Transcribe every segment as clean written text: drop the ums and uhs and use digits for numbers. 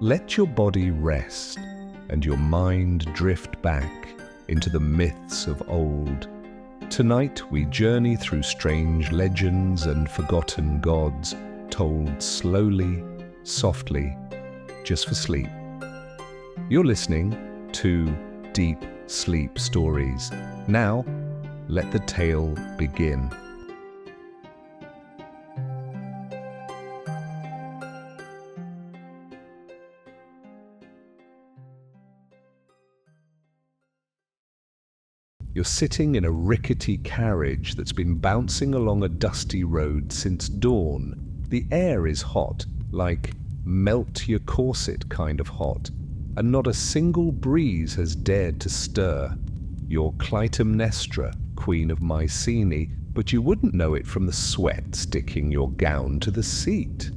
Let your body rest and your mind drift back into the myths of old. Tonight we journey through strange legends and forgotten gods, told slowly, softly, just for sleep. You're listening to Deep Sleep Stories. Now, let the tale begin. You're sitting in a rickety carriage that's been bouncing along a dusty road since dawn. The air is hot, like melt your corset kind of hot, and not a single breeze has dared to stir. You're Clytemnestra, Queen of Mycenae, but you wouldn't know it from the sweat sticking your gown to the seat.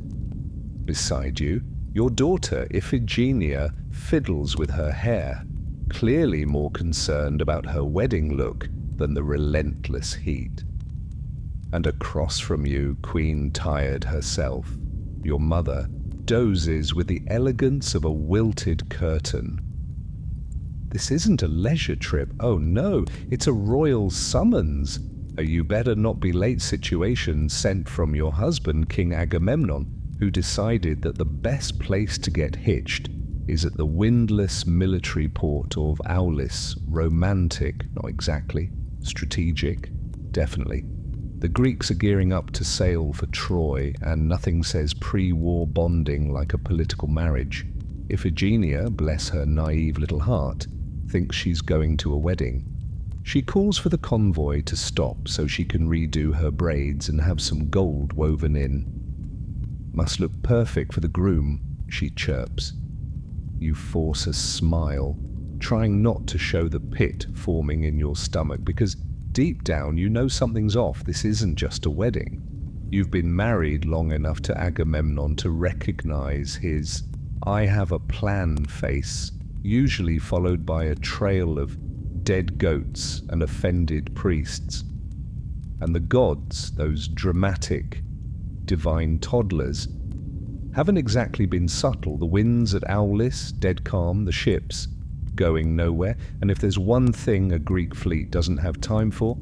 Beside you, your daughter Iphigenia fiddles with her hair, clearly more concerned about her wedding look than the relentless heat. And across from you, Queen Tired herself, your mother, dozes with the elegance of a wilted curtain. This isn't a leisure trip, oh no, it's a royal summons, a you better not be late situation sent from your husband, King Agamemnon, who decided that the best place to get hitched is at the windless military port of Aulis. Romantic, not exactly. Strategic, definitely. The Greeks are gearing up to sail for Troy, and nothing says pre-war bonding like a political marriage. Iphigenia, bless her naive little heart, thinks she's going to a wedding. She calls for the convoy to stop so she can redo her braids and have some gold woven in. Must look perfect for the groom, she chirps. You force a smile, trying not to show the pit forming in your stomach, because deep down you know something's off. This isn't just a wedding. You've been married long enough to Agamemnon to recognize his "I have a plan" face, usually followed by a trail of dead goats and offended priests. And the gods, those dramatic, divine toddlers, haven't exactly been subtle. The winds at Aulis, dead calm, the ships going nowhere, and if there's one thing a Greek fleet doesn't have time for,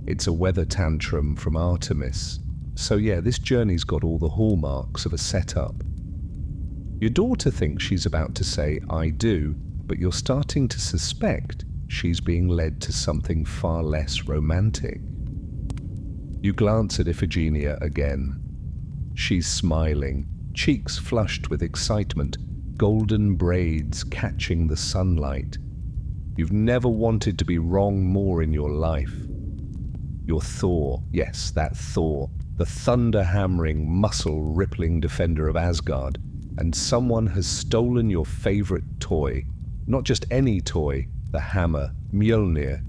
it's a weather tantrum from Artemis. So yeah, this journey's got all the hallmarks of a setup. Your daughter thinks she's about to say, "I do," but you're starting to suspect she's being led to something far less romantic. You glance at Iphigenia again. She's smiling, cheeks flushed with excitement, golden braids catching the sunlight. You've never wanted to be wrong more in your life. You're Thor, yes, that Thor, the thunder-hammering, muscle-rippling defender of Asgard, and someone has stolen your favorite toy. Not just any toy, the hammer, Mjolnir,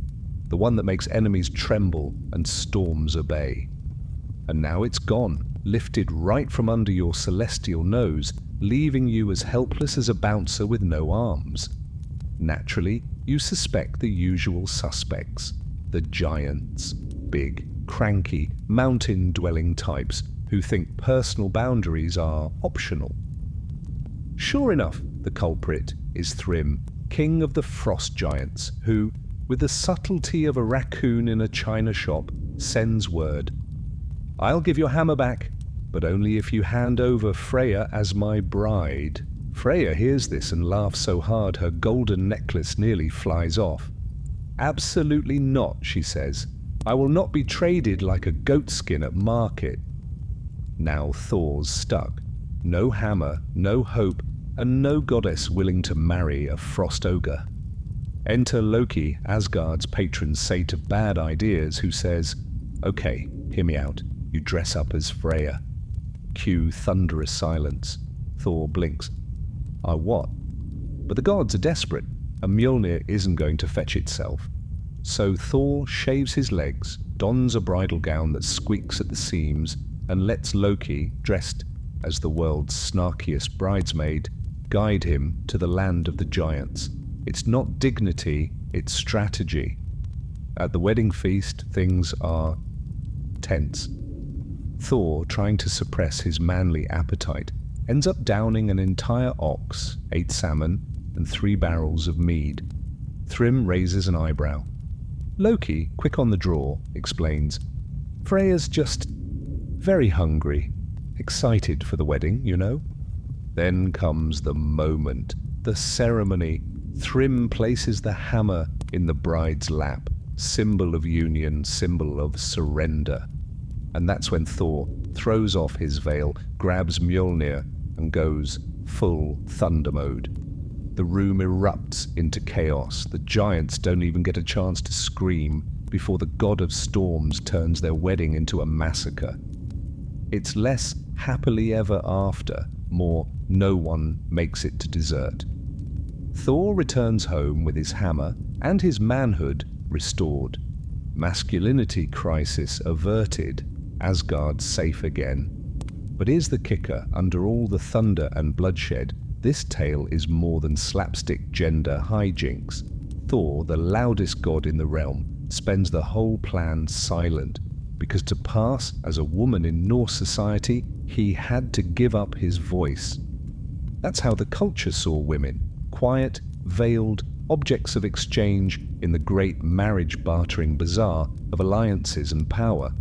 the one that makes enemies tremble and storms obey. And now it's gone, lifted right from under your celestial nose, leaving you as helpless as a bouncer with no arms. Naturally, you suspect the usual suspects, the giants, big, cranky, mountain-dwelling types who think personal boundaries are optional. Sure enough, the culprit is Thrym, king of the frost giants, who, with the subtlety of a raccoon in a china shop, sends word, "I'll give your hammer back, but only if you hand over Freya as my bride." Freya hears this and laughs so hard her golden necklace nearly flies off. "Absolutely not," she says. "I will not be traded like a goatskin at market." Now Thor's stuck. No hammer, no hope, and no goddess willing to marry a frost ogre. Enter Loki, Asgard's patron saint of bad ideas, who says, "Okay, hear me out. You dress up as Freya." Cue thunderous silence. Thor blinks. What? But the gods are desperate, and Mjolnir isn't going to fetch itself. So Thor shaves his legs, dons a bridal gown that squeaks at the seams, and lets Loki, dressed as the world's snarkiest bridesmaid, guide him to the land of the giants. It's not dignity, it's strategy. At the wedding feast, things are tense. Thor, trying to suppress his manly appetite, ends up downing an entire ox, 8 salmon, and 3 barrels of mead. Thrym raises an eyebrow. Loki, quick on the draw, explains, Freya's just very hungry, excited for the wedding, you know. Then comes the moment, the ceremony. Thrym places the hammer in the bride's lap, symbol of union, symbol of surrender. And that's when Thor throws off his veil, grabs Mjolnir, and goes full thunder mode. The room erupts into chaos. The giants don't even get a chance to scream before the god of storms turns their wedding into a massacre. It's less happily ever after, more no one makes it to dessert. Thor returns home with his hammer and his manhood restored. Masculinity crisis averted, Asgard safe again. But here's the kicker, under all the thunder and bloodshed, this tale is more than slapstick gender hijinks. Thor, the loudest god in the realm, spends the whole plan silent, because to pass as a woman in Norse society, he had to give up his voice. That's how the culture saw women, quiet, veiled, objects of exchange in the great marriage-bartering bazaar of alliances and power.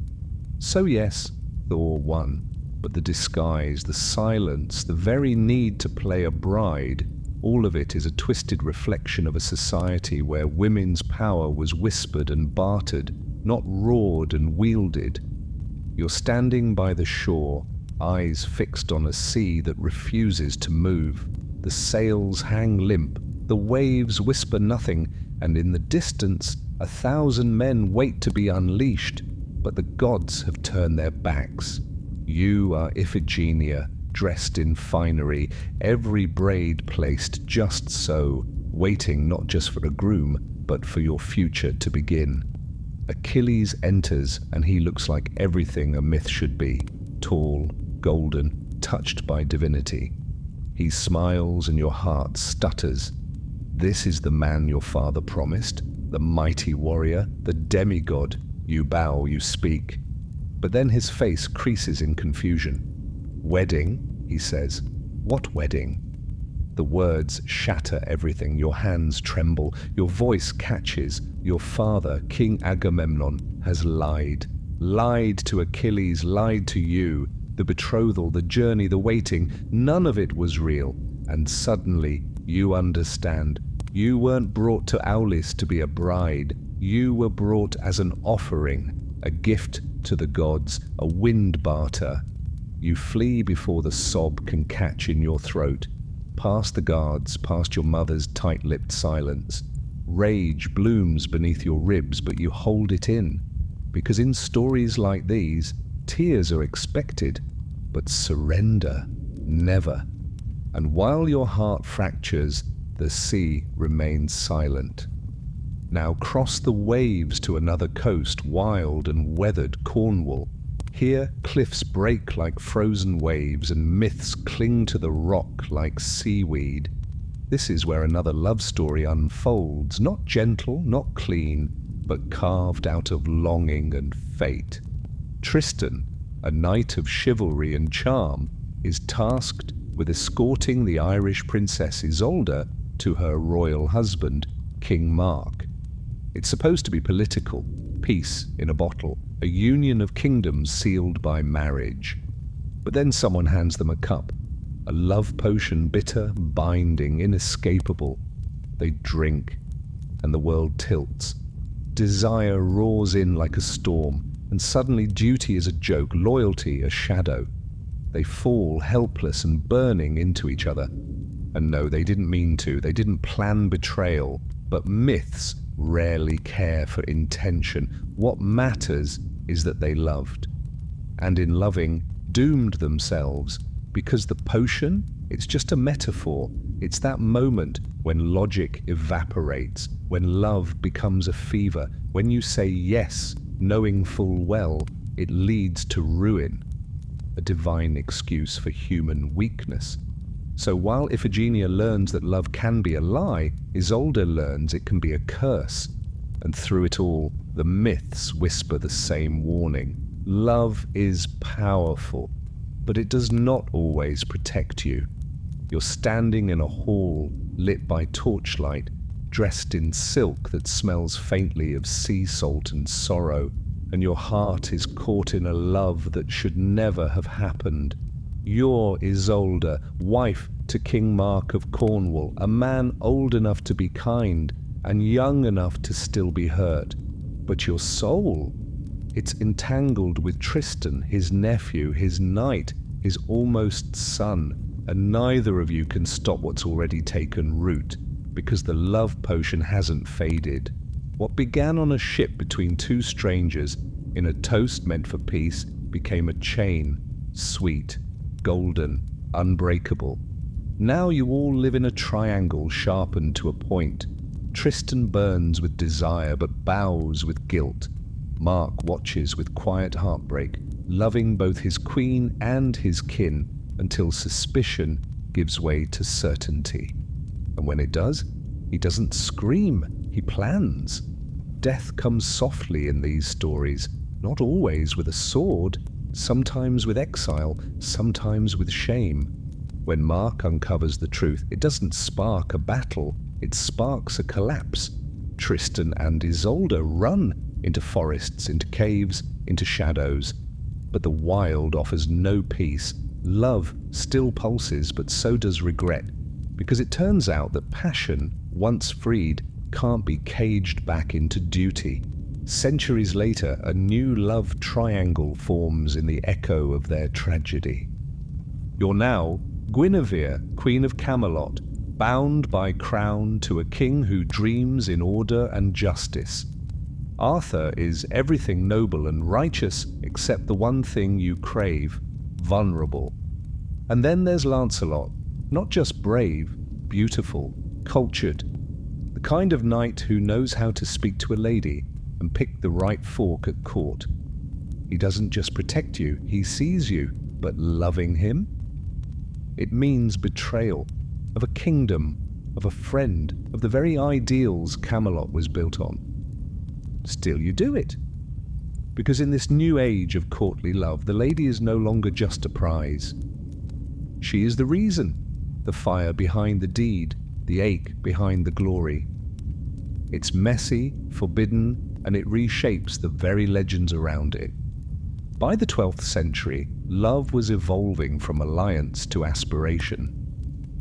So yes, Thor won, but the disguise, the silence, the very need to play a bride, all of it is a twisted reflection of a society where women's power was whispered and bartered, not roared and wielded. You're standing by the shore, eyes fixed on a sea that refuses to move. The sails hang limp, the waves whisper nothing, and in the distance 1,000 men wait to be unleashed, but the gods have turned their backs. You are Iphigenia, dressed in finery, every braid placed just so, waiting not just for a groom, but for your future to begin. Achilles enters, and he looks like everything a myth should be, tall, golden, touched by divinity. He smiles and your heart stutters. This is the man your father promised, the mighty warrior, the demigod. You bow, you speak. But then his face creases in confusion. Wedding, he says. What wedding? The words shatter everything. Your hands tremble. Your voice catches. Your father, King Agamemnon, has lied. Lied to Achilles, lied to you. The betrothal, the journey, the waiting, none of it was real. And suddenly, you understand. You weren't brought to Aulis to be a bride. You were brought as an offering, a gift to the gods, a wind barter. You flee before the sob can catch in your throat, past the guards, past your mother's tight-lipped silence. Rage blooms beneath your ribs, but you hold it in, because in stories like these, tears are expected, but surrender, never. And while your heart fractures, the sea remains silent. Now cross the waves to another coast, wild and weathered Cornwall. Here cliffs break like frozen waves and myths cling to the rock like seaweed. This is where another love story unfolds, not gentle, not clean, but carved out of longing and fate. Tristan, a knight of chivalry and charm, is tasked with escorting the Irish princess Isolde to her royal husband, King Mark. It's supposed to be political, peace in a bottle, a union of kingdoms sealed by marriage. But then someone hands them a cup, a love potion, bitter, binding, inescapable. They drink, and the world tilts. Desire roars in like a storm, and suddenly duty is a joke, loyalty a shadow. They fall helpless and burning into each other. And no, they didn't mean to, they didn't plan betrayal, but myths rarely care for intention. What matters is that they loved, and in loving, doomed themselves, because the potion, it's just a metaphor. It's that moment when logic evaporates, when love becomes a fever, when you say yes, knowing full well it leads to ruin, a divine excuse for human weakness. So while Iphigenia learns that love can be a lie, Isolde learns it can be a curse. And through it all, the myths whisper the same warning. Love is powerful, but it does not always protect you. You're standing in a hall lit by torchlight, dressed in silk that smells faintly of sea salt and sorrow, and your heart is caught in a love that should never have happened. You're Isolde, wife to King Mark of Cornwall, a man old enough to be kind and young enough to still be hurt. But your soul, it's entangled with Tristan, his nephew, his knight, his almost son, and neither of you can stop what's already taken root, because the love potion hasn't faded. What began on a ship between two strangers, in a toast meant for peace, became a chain, sweet, golden, unbreakable. Now you all live in a triangle sharpened to a point. Tristan burns with desire but bows with guilt. Mark watches with quiet heartbreak, loving both his queen and his kin until suspicion gives way to certainty. And when it does, he doesn't scream, he plans. Death comes softly in these stories, not always with a sword, sometimes with exile, sometimes with shame. When Mark uncovers the truth, it doesn't spark a battle, it sparks a collapse. Tristan and Isolde run into forests, into caves, into shadows. But the wild offers no peace. Love still pulses, but so does regret, because it turns out that passion, once freed, can't be caged back into duty. Centuries later, a new love triangle forms in the echo of their tragedy. You're now Guinevere, Queen of Camelot, bound by crown to a king who dreams in order and justice. Arthur is everything noble and righteous except the one thing you crave, vulnerable. And then there's Lancelot, not just brave, beautiful, cultured, the kind of knight who knows how to speak to a lady and pick the right fork at court. He doesn't just protect you, he sees you, but loving him? It means betrayal of a kingdom, of a friend, of the very ideals Camelot was built on. Still you do it. Because in this new age of courtly love, the lady is no longer just a prize. She is the reason, the fire behind the deed, the ache behind the glory. It's messy, forbidden, and it reshapes the very legends around it. By the 12th century, love was evolving from alliance to aspiration.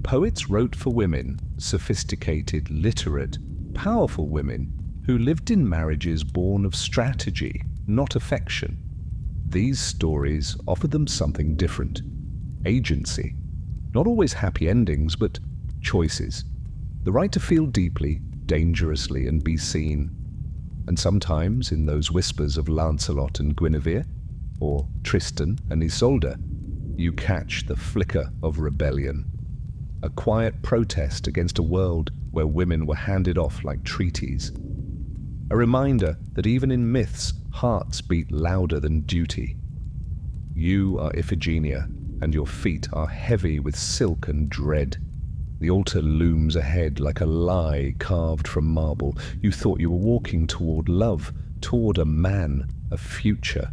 Poets wrote for women, sophisticated, literate, powerful women, who lived in marriages born of strategy, not affection. These stories offered them something different. Agency. Not always happy endings, but choices. The right to feel deeply, dangerously, and be seen. And sometimes, in those whispers of Lancelot and Guinevere, or Tristan and Isolde, you catch the flicker of rebellion. A quiet protest against a world where women were handed off like treaties. A reminder that even in myths, hearts beat louder than duty. You are Iphigenia, and your feet are heavy with silk and dread. The altar looms ahead like a lie carved from marble. You thought you were walking toward love, toward a man, a future.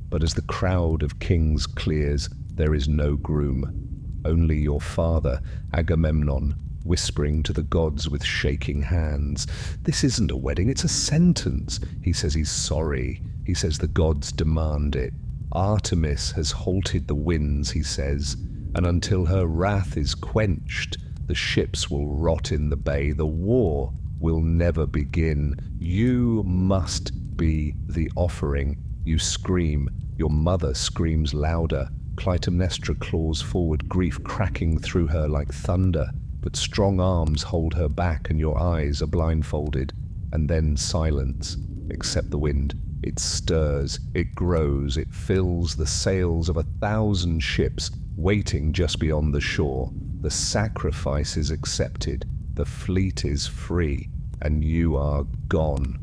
But as the crowd of kings clears, there is no groom. Only your father, Agamemnon, whispering to the gods with shaking hands. This isn't a wedding, it's a sentence. He says he's sorry. He says the gods demand it. Artemis has halted the winds, he says, and until her wrath is quenched, the ships will rot in the bay. The war will never begin. You must be the offering. You scream. Your mother screams louder. Clytemnestra claws forward, grief cracking through her like thunder. But strong arms hold her back and your eyes are blindfolded. And then silence, except the wind. It stirs, it grows, it fills the sails of 1,000 ships waiting just beyond the shore. The sacrifice is accepted, the fleet is free, and you are gone.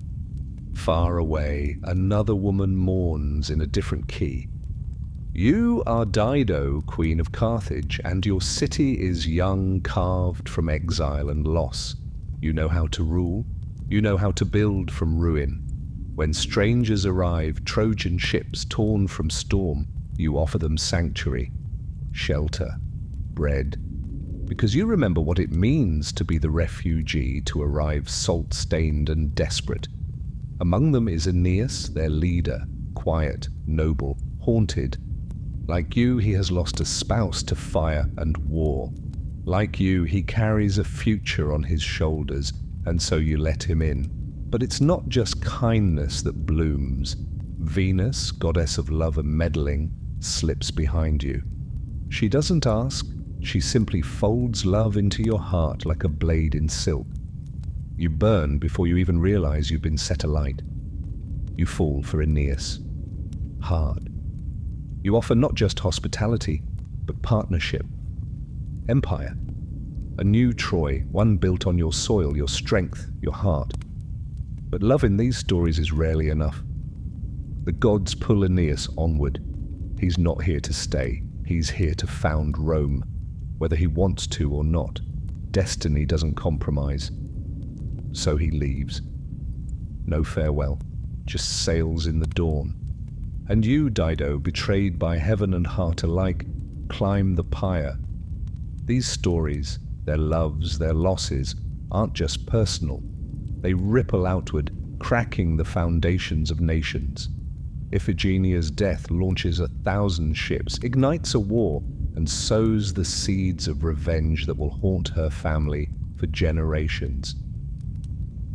Far away, another woman mourns in a different key. You are Dido, Queen of Carthage, and your city is young, carved from exile and loss. You know how to rule, you know how to build from ruin. When strangers arrive, Trojan ships torn from storm, you offer them sanctuary. shelter, bread, because you remember what it means to be the refugee to arrive salt-stained and desperate. Among them is Aeneas, their leader, quiet, noble, haunted. Like you, he has lost a spouse to fire and war. Like you, he carries a future on his shoulders, and so you let him in. But it's not just kindness that blooms. Venus, goddess of love and meddling, slips behind you. She doesn't ask, she simply folds love into your heart like a blade in silk. You burn before you even realize you've been set alight. You fall for Aeneas. Hard. You offer not just hospitality, but partnership. Empire. A new Troy, one built on your soil, your strength, your heart. But love in these stories is rarely enough. The gods pull Aeneas onward. He's not here to stay. He's here to found Rome, whether he wants to or not. Destiny doesn't compromise. So he leaves. No farewell, just sails in the dawn. And you, Dido, betrayed by heaven and heart alike, climb the pyre. These stories, their loves, their losses, aren't just personal. They ripple outward, cracking the foundations of nations. Iphigenia's death launches 1,000 ships, ignites a war, and sows the seeds of revenge that will haunt her family for generations.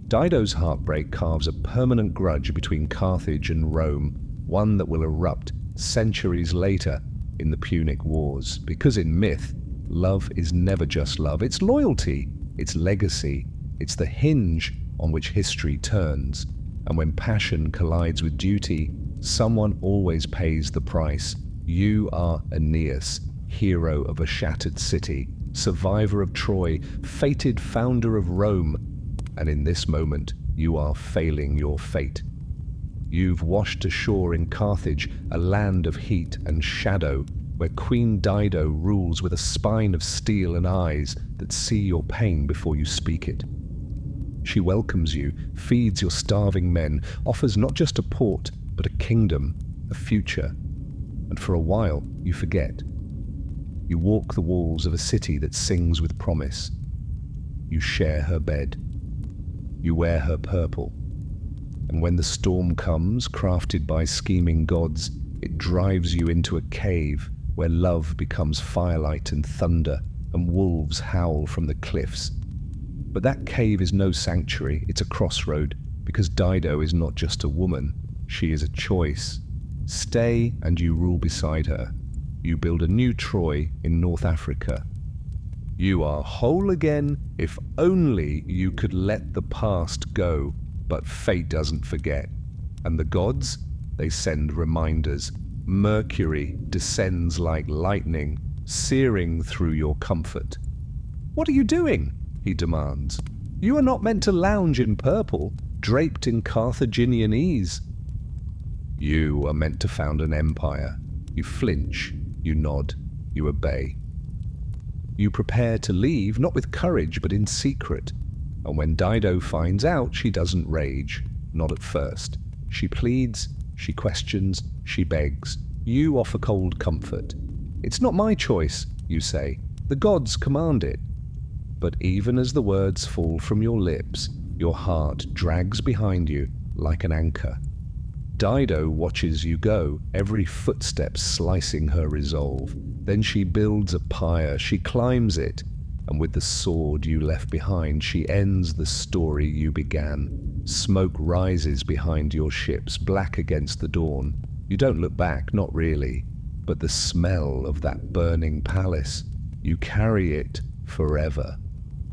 Dido's heartbreak carves a permanent grudge between Carthage and Rome, one that will erupt centuries later in the Punic Wars. Because in myth, love is never just love. It's loyalty, it's legacy, it's the hinge on which history turns. And when passion collides with duty, someone always pays the price. You are Aeneas, hero of a shattered city, survivor of Troy, fated founder of Rome. And in this moment, you are failing your fate. You've washed ashore in Carthage, a land of heat and shadow, where Queen Dido rules with a spine of steel and eyes that see your pain before you speak it. She welcomes you, feeds your starving men, offers not just a port, but a kingdom, a future. And for a while, you forget. You walk the walls of a city that sings with promise. You share her bed. You wear her purple. And when the storm comes, crafted by scheming gods, it drives you into a cave where love becomes firelight and thunder, and wolves howl from the cliffs. But that cave is no sanctuary, it's a crossroad, because Dido is not just a woman, she is a choice. Stay and you rule beside her. You build a new Troy in North Africa. You are whole again if only you could let the past go, but fate doesn't forget. And the gods, they send reminders. Mercury descends like lightning, searing through your comfort. "What are you doing?" he demands. "You are not meant to lounge in purple, draped in Carthaginian ease." You are meant to found an empire. You flinch, you nod, you obey. You prepare to leave, not with courage, but in secret. And when Dido finds out, she doesn't rage, not at first. She pleads, she questions, she begs. You offer cold comfort. "It's not my choice," you say. "The gods command it." But even as the words fall from your lips, your heart drags behind you like an anchor. Dido watches you go, every footstep slicing her resolve. Then she builds a pyre, she climbs it, and with the sword you left behind, she ends the story you began. Smoke rises behind your ships, black against the dawn. You don't look back, not really, but the smell of that burning palace, you carry it forever.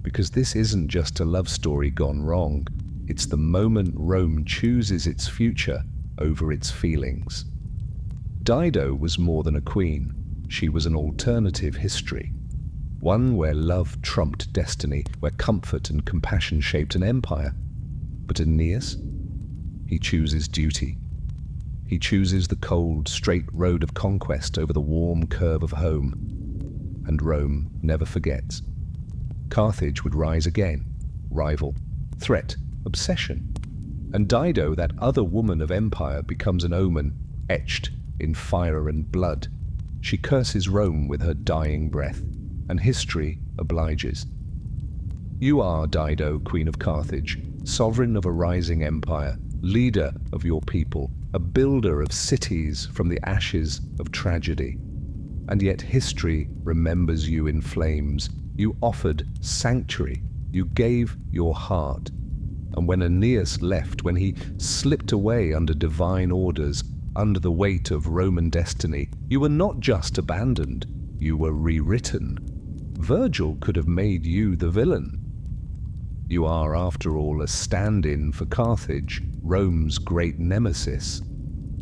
Because this isn't just a love story gone wrong, it's the moment Rome chooses its future over its feelings. Dido was more than a queen. She was an alternative history. One where love trumped destiny, where comfort and compassion shaped an empire. But Aeneas, he chooses duty. He chooses the cold, straight road of conquest over the warm curve of home. And Rome never forgets. Carthage would rise again. Rival, threat, obsession. And Dido, that other woman of empire, becomes an omen, etched in fire and blood. She curses Rome with her dying breath, and history obliges. You are Dido, Queen of Carthage, sovereign of a rising empire, leader of your people, a builder of cities from the ashes of tragedy. And yet history remembers you in flames. You offered sanctuary, you gave your heart. And when Aeneas left, when he slipped away under divine orders, under the weight of Roman destiny, you were not just abandoned, you were rewritten. Virgil could have made you the villain. You are, after all, a stand-in for Carthage, Rome's great nemesis,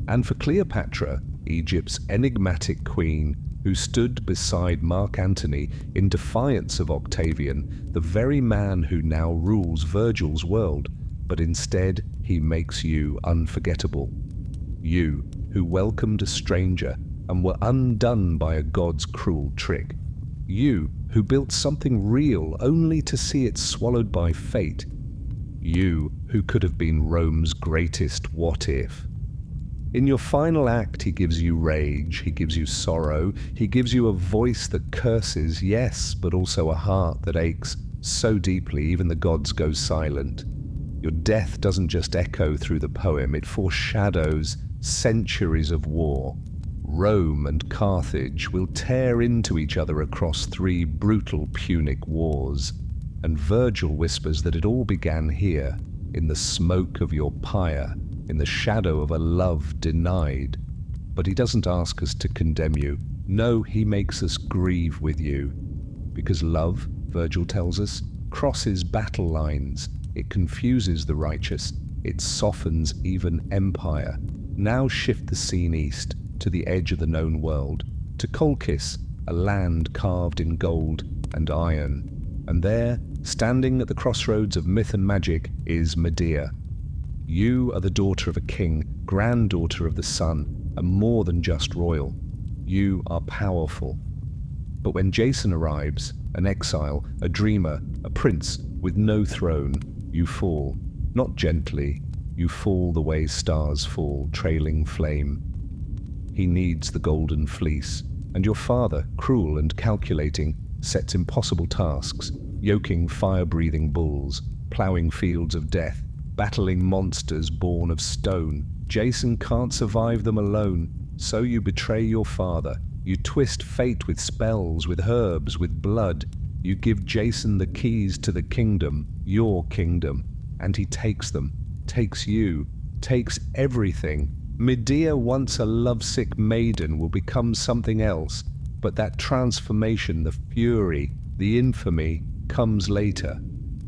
and for Cleopatra, Egypt's enigmatic queen, who stood beside Mark Antony in defiance of Octavian, the very man who now rules Virgil's world, but instead he makes you unforgettable. You, who welcomed a stranger and were undone by a god's cruel trick. You, who built something real only to see it swallowed by fate. You, who could have been Rome's greatest what-if. In your final act, he gives you rage, he gives you sorrow, he gives you a voice that curses, yes, but also a heart that aches so deeply even the gods go silent. Your death doesn't just echo through the poem, it foreshadows centuries of war. Rome and Carthage will tear into each other across 3 brutal Punic wars, and Virgil whispers that it all began here, in the smoke of your pyre, in the shadow of a love denied. But he doesn't ask us to condemn you. No, he makes us grieve with you. Because love, Virgil tells us, crosses battle lines. It confuses the righteous. It softens even empire. Now shift the scene east, to the edge of the known world, to Colchis, a land carved in gold and iron. And there, standing at the crossroads of myth and magic, is Medea. You are the daughter of a king, granddaughter of the sun, and more than just royal. You are powerful. But when Jason arrives, an exile, a dreamer, a prince with no throne, you fall. Not gently, you fall the way stars fall, trailing flame. He needs the golden fleece, and your father, cruel and calculating, sets impossible tasks, yoking fire-breathing bulls, ploughing fields of death, battling monsters born of stone. Jason can't survive them alone, so you betray your father. You twist fate with spells, with herbs, with blood. You give Jason the keys to the kingdom, your kingdom, and he takes them, takes you, takes everything. Medea, once a lovesick maiden, will become something else, but that transformation, the fury, the infamy, comes later.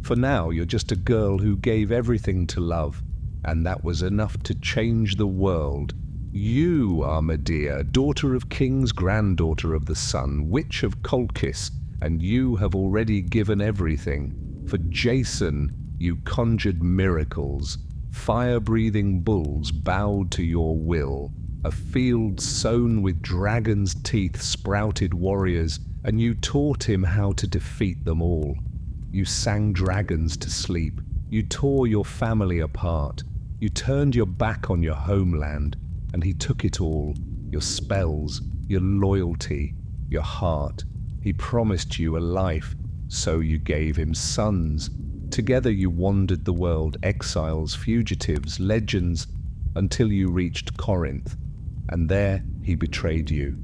For now, you're just a girl who gave everything to love, and that was enough to change the world. You are Medea, daughter of kings, granddaughter of the sun, witch of Colchis, and you have already given everything. For Jason, you conjured miracles. Fire-breathing bulls bowed to your will. A field sown with dragons' teeth sprouted warriors, and you taught him how to defeat them all. You sang dragons to sleep. You tore your family apart. You turned your back on your homeland, and he took it all. Your spells, your loyalty, your heart. He promised you a life, so you gave him sons. Together you wandered the world, exiles, fugitives, legends, until you reached Corinth, and there he betrayed you.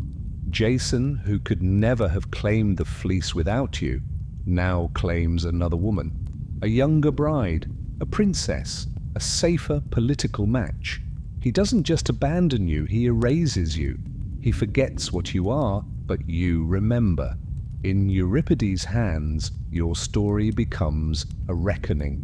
Jason, who could never have claimed the fleece without you, now claims another woman, a younger bride, a princess, a safer political match. He doesn't just abandon you, he erases you. He forgets what you are, but you remember. In Euripides' hands, your story becomes a reckoning.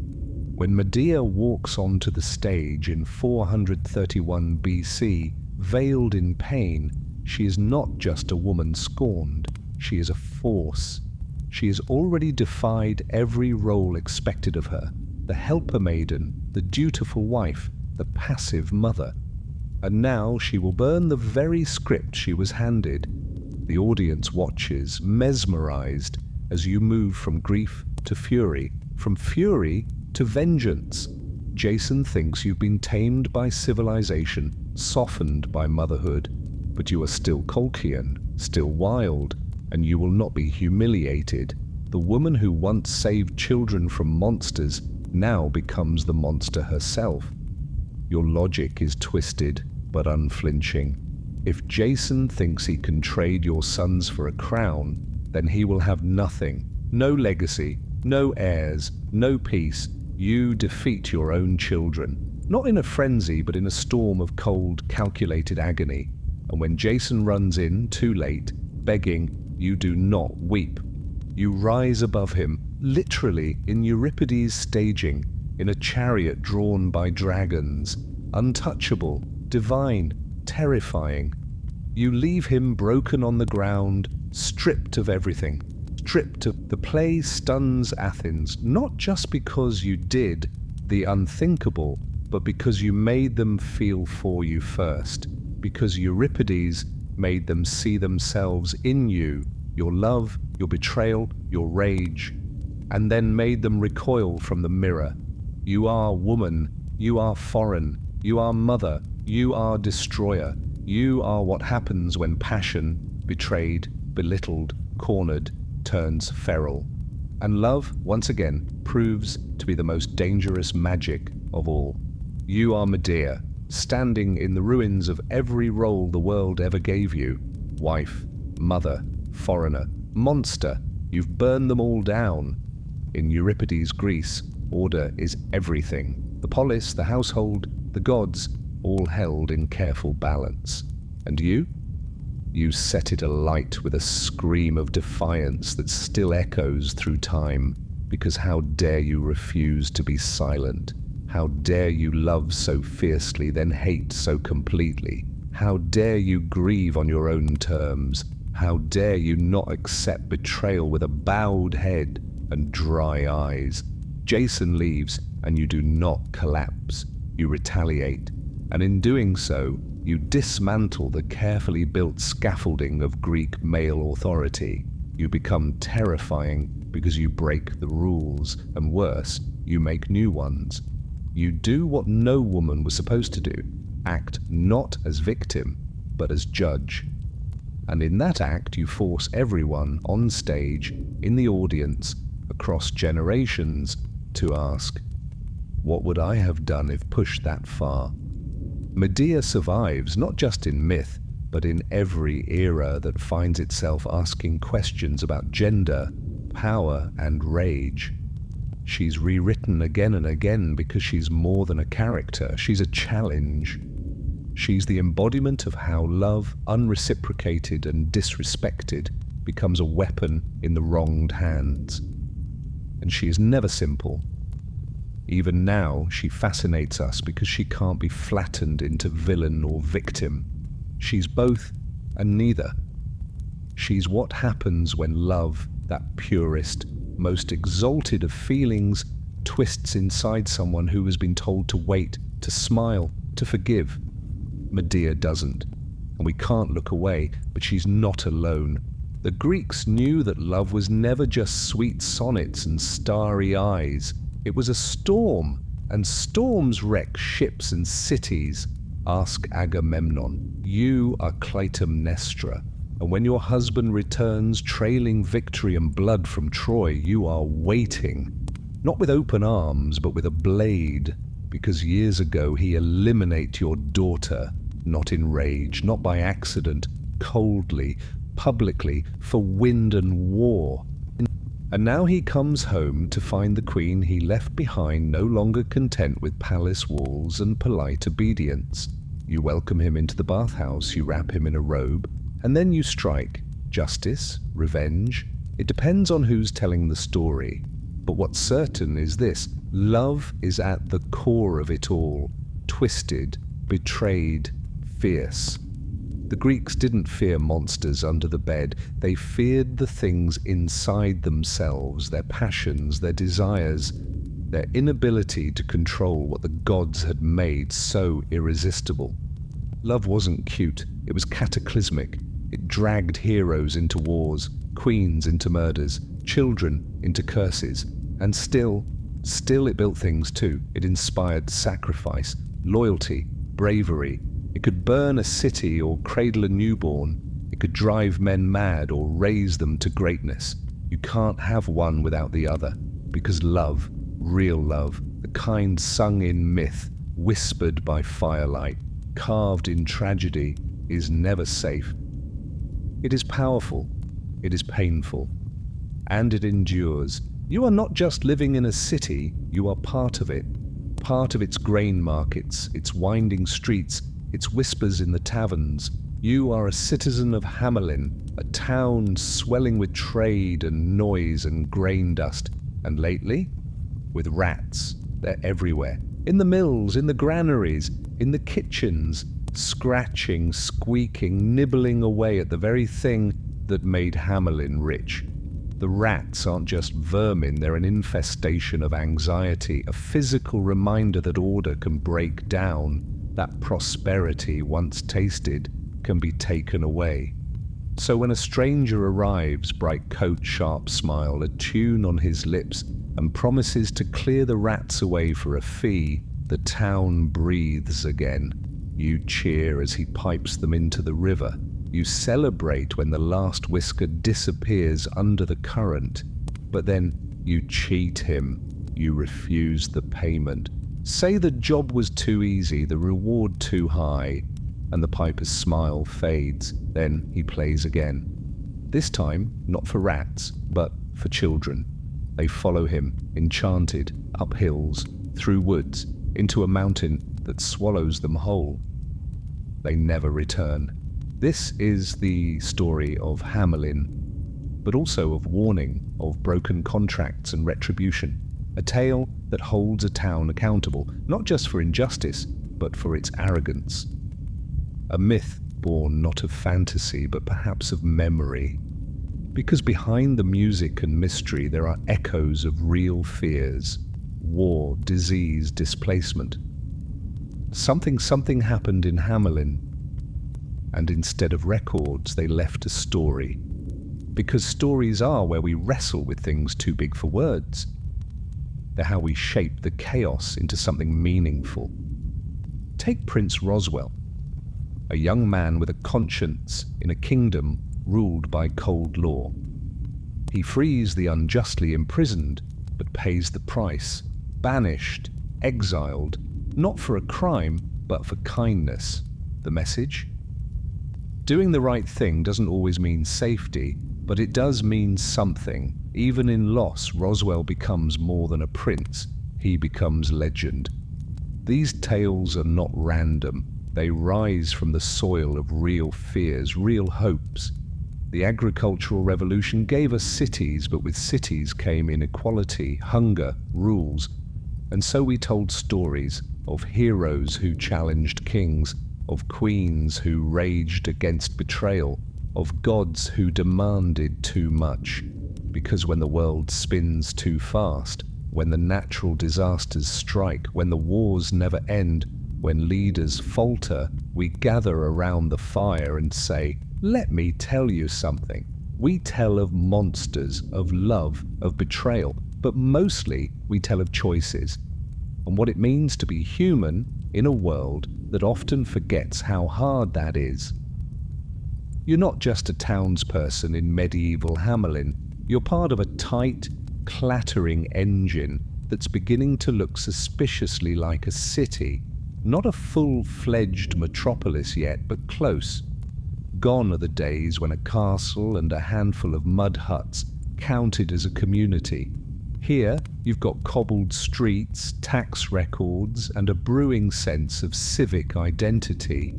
When Medea walks onto the stage in 431 BC, veiled in pain, she is not just a woman scorned, she is a force. She has already defied every role expected of her, the helper maiden, the dutiful wife, the passive mother. And now she will burn the very script she was handed. The audience watches, mesmerized, as you move from grief to fury, from fury to vengeance. Jason thinks you've been tamed by civilization, softened by motherhood, but you are still Colchian, still wild, and you will not be humiliated. The woman who once saved children from monsters now becomes the monster herself. Your logic is twisted but unflinching. If Jason thinks he can trade your sons for a crown, then he will have nothing, no legacy, no heirs, no peace. You defeat your own children, not in a frenzy but in a storm of cold, calculated agony. And when Jason runs in, too late, begging, you do not weep. You rise above him, literally in Euripides' staging, in a chariot drawn by dragons, untouchable, divine, terrifying. You leave him broken on the ground, stripped of everything, stripped of... The play stuns Athens, not just because you did the unthinkable, but because you made them feel for you first, because Euripides made them see themselves in you, your love, your betrayal, your rage, and then made them recoil from the mirror. You are woman, you are foreign, you are mother, you are destroyer, you are what happens when passion, betrayed, belittled, cornered, turns feral. And love, once again, proves to be the most dangerous magic of all. You are Medea, standing in the ruins of every role the world ever gave you. Wife, mother, foreigner, monster, you've burned them all down. In Euripides' Greece, order is everything. The polis, the household, the gods, all held in careful balance. And you? You set it alight with a scream of defiance that still echoes through time, because how dare you refuse to be silent? How dare you love so fiercely, then hate so completely? How dare you grieve on your own terms? How dare you not accept betrayal with a bowed head and dry eyes? Jason leaves, and you do not collapse. You retaliate, and in doing so, you dismantle the carefully built scaffolding of Greek male authority. You become terrifying because you break the rules, and worse, you make new ones. You do what no woman was supposed to do, act not as victim, but as judge. And in that act you force everyone on stage, in the audience, across generations, to ask, what would I have done if pushed that far? Medea survives not just in myth, but in every era that finds itself asking questions about gender, power, and rage. She's rewritten again and again because she's more than a character, she's a challenge. She's the embodiment of how love, unreciprocated and disrespected, becomes a weapon in the wronged hands. And she is never simple. Even now, she fascinates us because she can't be flattened into villain or victim. She's both and neither. She's what happens when love, that purest, most exalted of feelings, twists inside someone who has been told to wait, to smile, to forgive. Medea doesn't, and we can't look away, but she's not alone. The Greeks knew that love was never just sweet sonnets and starry eyes. It was a storm, and storms wreck ships and cities. Ask Agamemnon. You are Clytemnestra, and when your husband returns trailing victory and blood from Troy, you are waiting, not with open arms, but with a blade, because years ago he eliminated your daughter, not in rage, not by accident, coldly, publicly, for wind and war. And now he comes home to find the queen he left behind no longer content with palace walls and polite obedience. You welcome him into the bathhouse, you wrap him in a robe, and then you strike. Justice? Revenge? It depends on who's telling the story. But what's certain is this: love is at the core of it all. Twisted, betrayed, fierce. The Greeks didn't fear monsters under the bed. They feared the things inside themselves, their passions, their desires, their inability to control what the gods had made so irresistible. Love wasn't cute, it was cataclysmic. It dragged heroes into wars, queens into murders, children into curses. And still it built things too. It inspired sacrifice, loyalty, bravery. It could burn a city or cradle a newborn. It could drive men mad or raise them to greatness. You can't have one without the other, because love, real love, the kind sung in myth, whispered by firelight, carved in tragedy, is never safe. It is powerful, it is painful, and it endures. You are not just living in a city, you are part of it. Part of its grain markets, its winding streets, its whispers in the taverns. You are a citizen of Hamelin, a town swelling with trade and noise and grain dust. And lately, with rats. They're everywhere. In the mills, in the granaries, in the kitchens, scratching, squeaking, nibbling away at the very thing that made Hamelin rich. The rats aren't just vermin, they're an infestation of anxiety, a physical reminder that order can break down, that prosperity, once tasted, can be taken away. So when a stranger arrives, bright coat, sharp smile, a tune on his lips, and promises to clear the rats away for a fee, the town breathes again. You cheer as he pipes them into the river. You celebrate when the last whisker disappears under the current, but then you cheat him. You refuse the payment. Say the job was too easy, the reward too high, and the piper's smile fades. Then he plays again. This time, not for rats, but for children. They follow him, enchanted, up hills, through woods, into a mountain that swallows them whole. They never return. This is the story of Hamelin, but also of warning, of broken contracts and retribution. A tale that holds a town accountable, not just for injustice, but for its arrogance. A myth born not of fantasy, but perhaps of memory. Because behind the music and mystery there are echoes of real fears. War, disease, displacement. Something happened in Hamelin, and instead of records, they left a story. Because stories are where we wrestle with things too big for words. They're how we shape the chaos into something meaningful. Take Prince Roswell, a young man with a conscience in a kingdom ruled by cold law. He frees the unjustly imprisoned, but pays the price. Banished, exiled, not for a crime, but for kindness. The message? Doing the right thing doesn't always mean safety, but it does mean something. Even in loss, Roswell becomes more than a prince. He becomes legend. These tales are not random. They rise from the soil of real fears, real hopes. The agricultural revolution gave us cities, but with cities came inequality, hunger, rules. And so we told stories of heroes who challenged kings, of queens who raged against betrayal, of gods who demanded too much. Because when the world spins too fast, when the natural disasters strike, when the wars never end, when leaders falter, we gather around the fire and say, "Let me tell you something." We tell of monsters, of love, of betrayal, but mostly we tell of choices, and what it means to be human in a world that often forgets how hard that is. You're not just a townsperson in medieval Hamelin. You're part of a tight, clattering engine that's beginning to look suspiciously like a city. Not a full-fledged metropolis yet, but close. Gone are the days when a castle and a handful of mud huts counted as a community. Here, you've got cobbled streets, tax records, and a brewing sense of civic identity.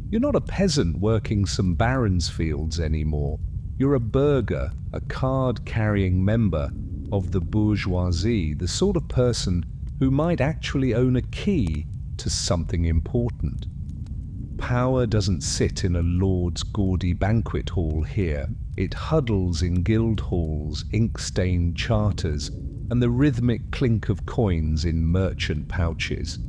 You're not a peasant working some baron's fields anymore. You're a burgher, a card-carrying member of the bourgeoisie, the sort of person who might actually own a key to something important. Power doesn't sit in a lord's gaudy banquet hall here. It huddles in guild halls, ink-stained charters, and the rhythmic clink of coins in merchant pouches.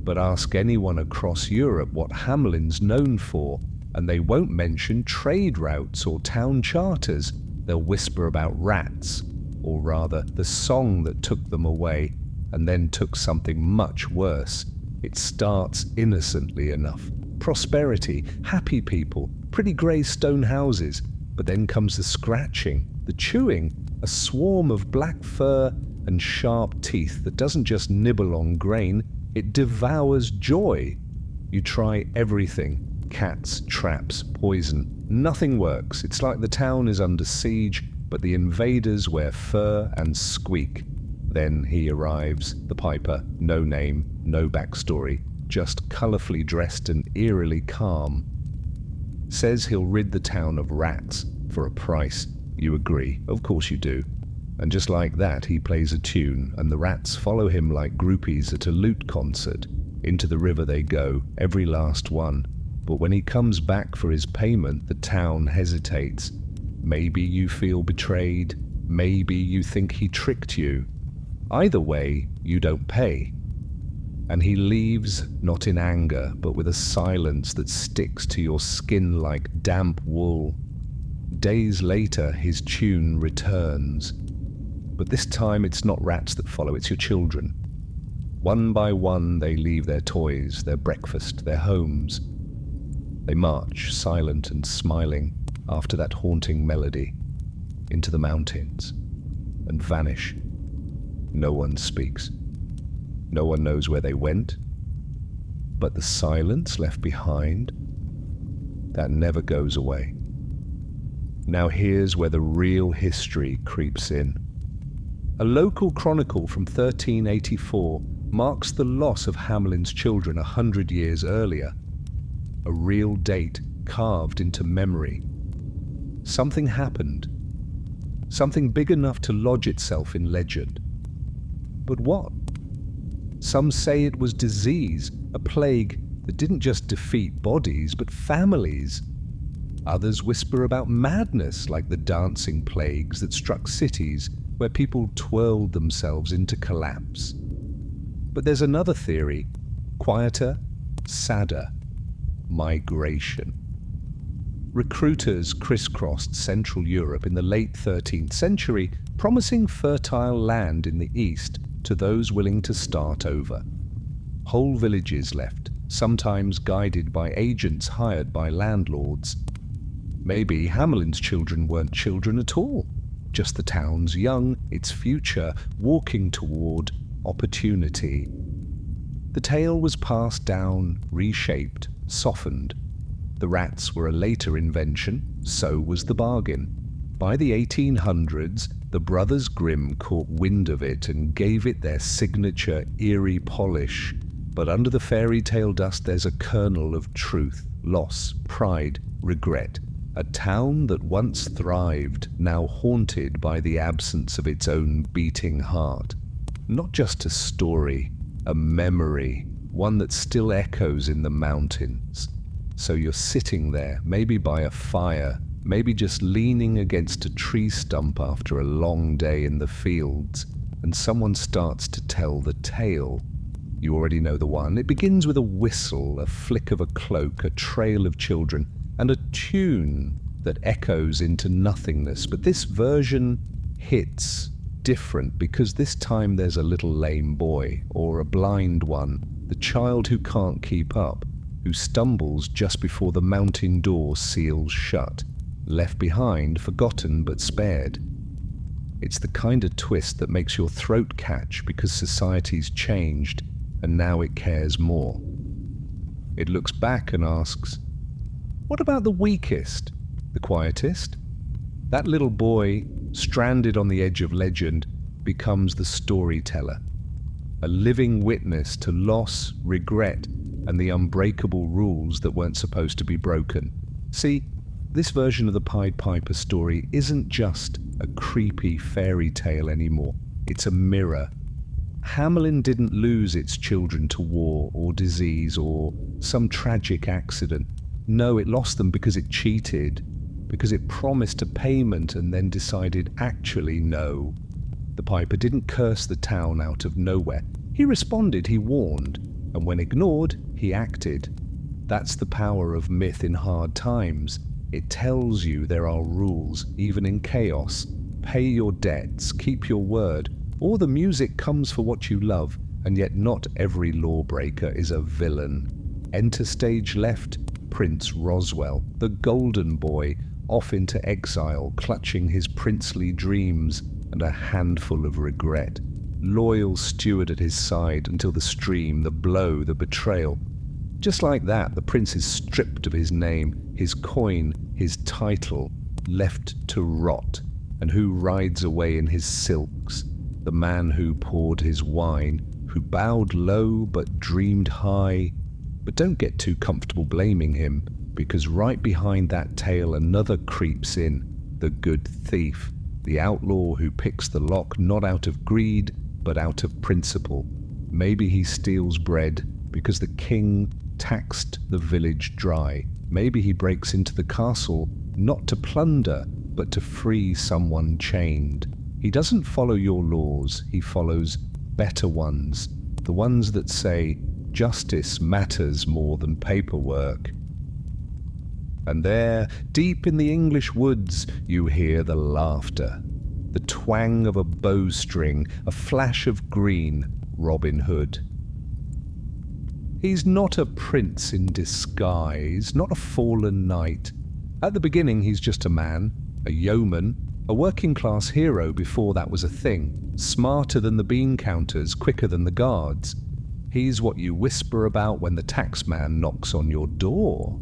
But ask anyone across Europe what Hamelin's known for, and they won't mention trade routes or town charters. They'll whisper about rats, or rather the song that took them away, and then took something much worse. It starts innocently enough. prosperity, happy people, pretty grey stone houses. But then comes the scratching, the chewing, a swarm of black fur and sharp teeth that doesn't just nibble on grain, it devours joy. You try everything. Cats, traps, poison. Nothing works. It's like the town is under siege, but the invaders wear fur and squeak. Then he arrives, the piper, no name, no backstory, just colourfully dressed and eerily calm. Says he'll rid the town of rats for a price. You agree, of course you do. And just like that, he plays a tune, and the rats follow him like groupies at a lute concert. Into the river they go, every last one. But when he comes back for his payment, the town hesitates. Maybe you feel betrayed, maybe you think he tricked you. Either way, you don't pay. And he leaves, not in anger, but with a silence that sticks to your skin like damp wool. Days later, his tune returns. But this time it's not rats that follow, it's your children. One by one they leave their toys, their breakfast, their homes. They march, silent and smiling, after that haunting melody, into the mountains, and vanish. No one speaks. No one knows where they went. But the silence left behind, that never goes away. Now here's where the real history creeps in. A local chronicle from 1384 marks the loss of Hamelin's children 100 years earlier. A real date carved into memory. Something happened. Something big enough to lodge itself in legend. But what? Some say it was disease, a plague that didn't just defeat bodies, but families. Others whisper about madness, like the dancing plagues that struck cities where people twirled themselves into collapse. But there's another theory, quieter, sadder: migration. Recruiters crisscrossed Central Europe in the late 13th century, promising fertile land in the east to those willing to start over. Whole villages left, sometimes guided by agents hired by landlords. Maybe Hamelin's children weren't children at all, just the town's young, its future, walking toward opportunity. The tale was passed down, reshaped, softened. The rats were a later invention, so was the bargain. By the 1800s, the Brothers Grimm caught wind of it and gave it their signature eerie polish. But under the fairy tale dust there's a kernel of truth, loss, pride, regret. A town that once thrived, now haunted by the absence of its own beating heart. Not just a story, a memory, one that still echoes in the mountains. So you're sitting there, maybe by a fire, maybe just leaning against a tree stump after a long day in the fields, and someone starts to tell the tale. You already know the one. It begins with a whistle, a flick of a cloak, a trail of children, and a tune that echoes into nothingness. But this version hits different because this time there's a little lame boy, or a blind one, the child who can't keep up, who stumbles just before the mountain door seals shut, left behind, forgotten but spared. It's the kind of twist that makes your throat catch because society's changed and now it cares more. It looks back and asks, what about the weakest, the quietest? That little boy, stranded on the edge of legend, becomes the storyteller, a living witness to loss, regret, and the unbreakable rules that weren't supposed to be broken. See, this version of the Pied Piper story isn't just a creepy fairy tale anymore. It's a mirror. Hamelin didn't lose its children to war or disease or some tragic accident. No, it lost them because it cheated, because it promised a payment and then decided actually no. The Piper didn't curse the town out of nowhere. He responded, he warned, and when ignored, he acted. That's the power of myth in hard times. It tells you there are rules, even in chaos. Pay your debts, keep your word, or the music comes for what you love, and yet not every lawbreaker is a villain. Enter stage left, Prince Roswell, the golden boy, off into exile, clutching his princely dreams and a handful of regret. Loyal steward at his side until the stream, the blow, the betrayal. Just like that, the prince is stripped of his name, his coin, his title, left to rot. And who rides away in his silks? The man who poured his wine, who bowed low but dreamed high. But don't get too comfortable blaming him, because right behind that tale another creeps in, the good thief, the outlaw who picks the lock not out of greed, but out of principle. Maybe he steals bread because the king taxed the village dry. Maybe he breaks into the castle not to plunder, but to free someone chained. He doesn't follow your laws, he follows better ones, the ones that say justice matters more than paperwork. And there, deep in the English woods, you hear the laughter, the twang of a bowstring, a flash of green, Robin Hood. He's not a prince in disguise, not a fallen knight. At the beginning he's just a man, a yeoman, a working-class hero before that was a thing, smarter than the bean counters, quicker than the guards. He's what you whisper about when the taxman knocks on your door.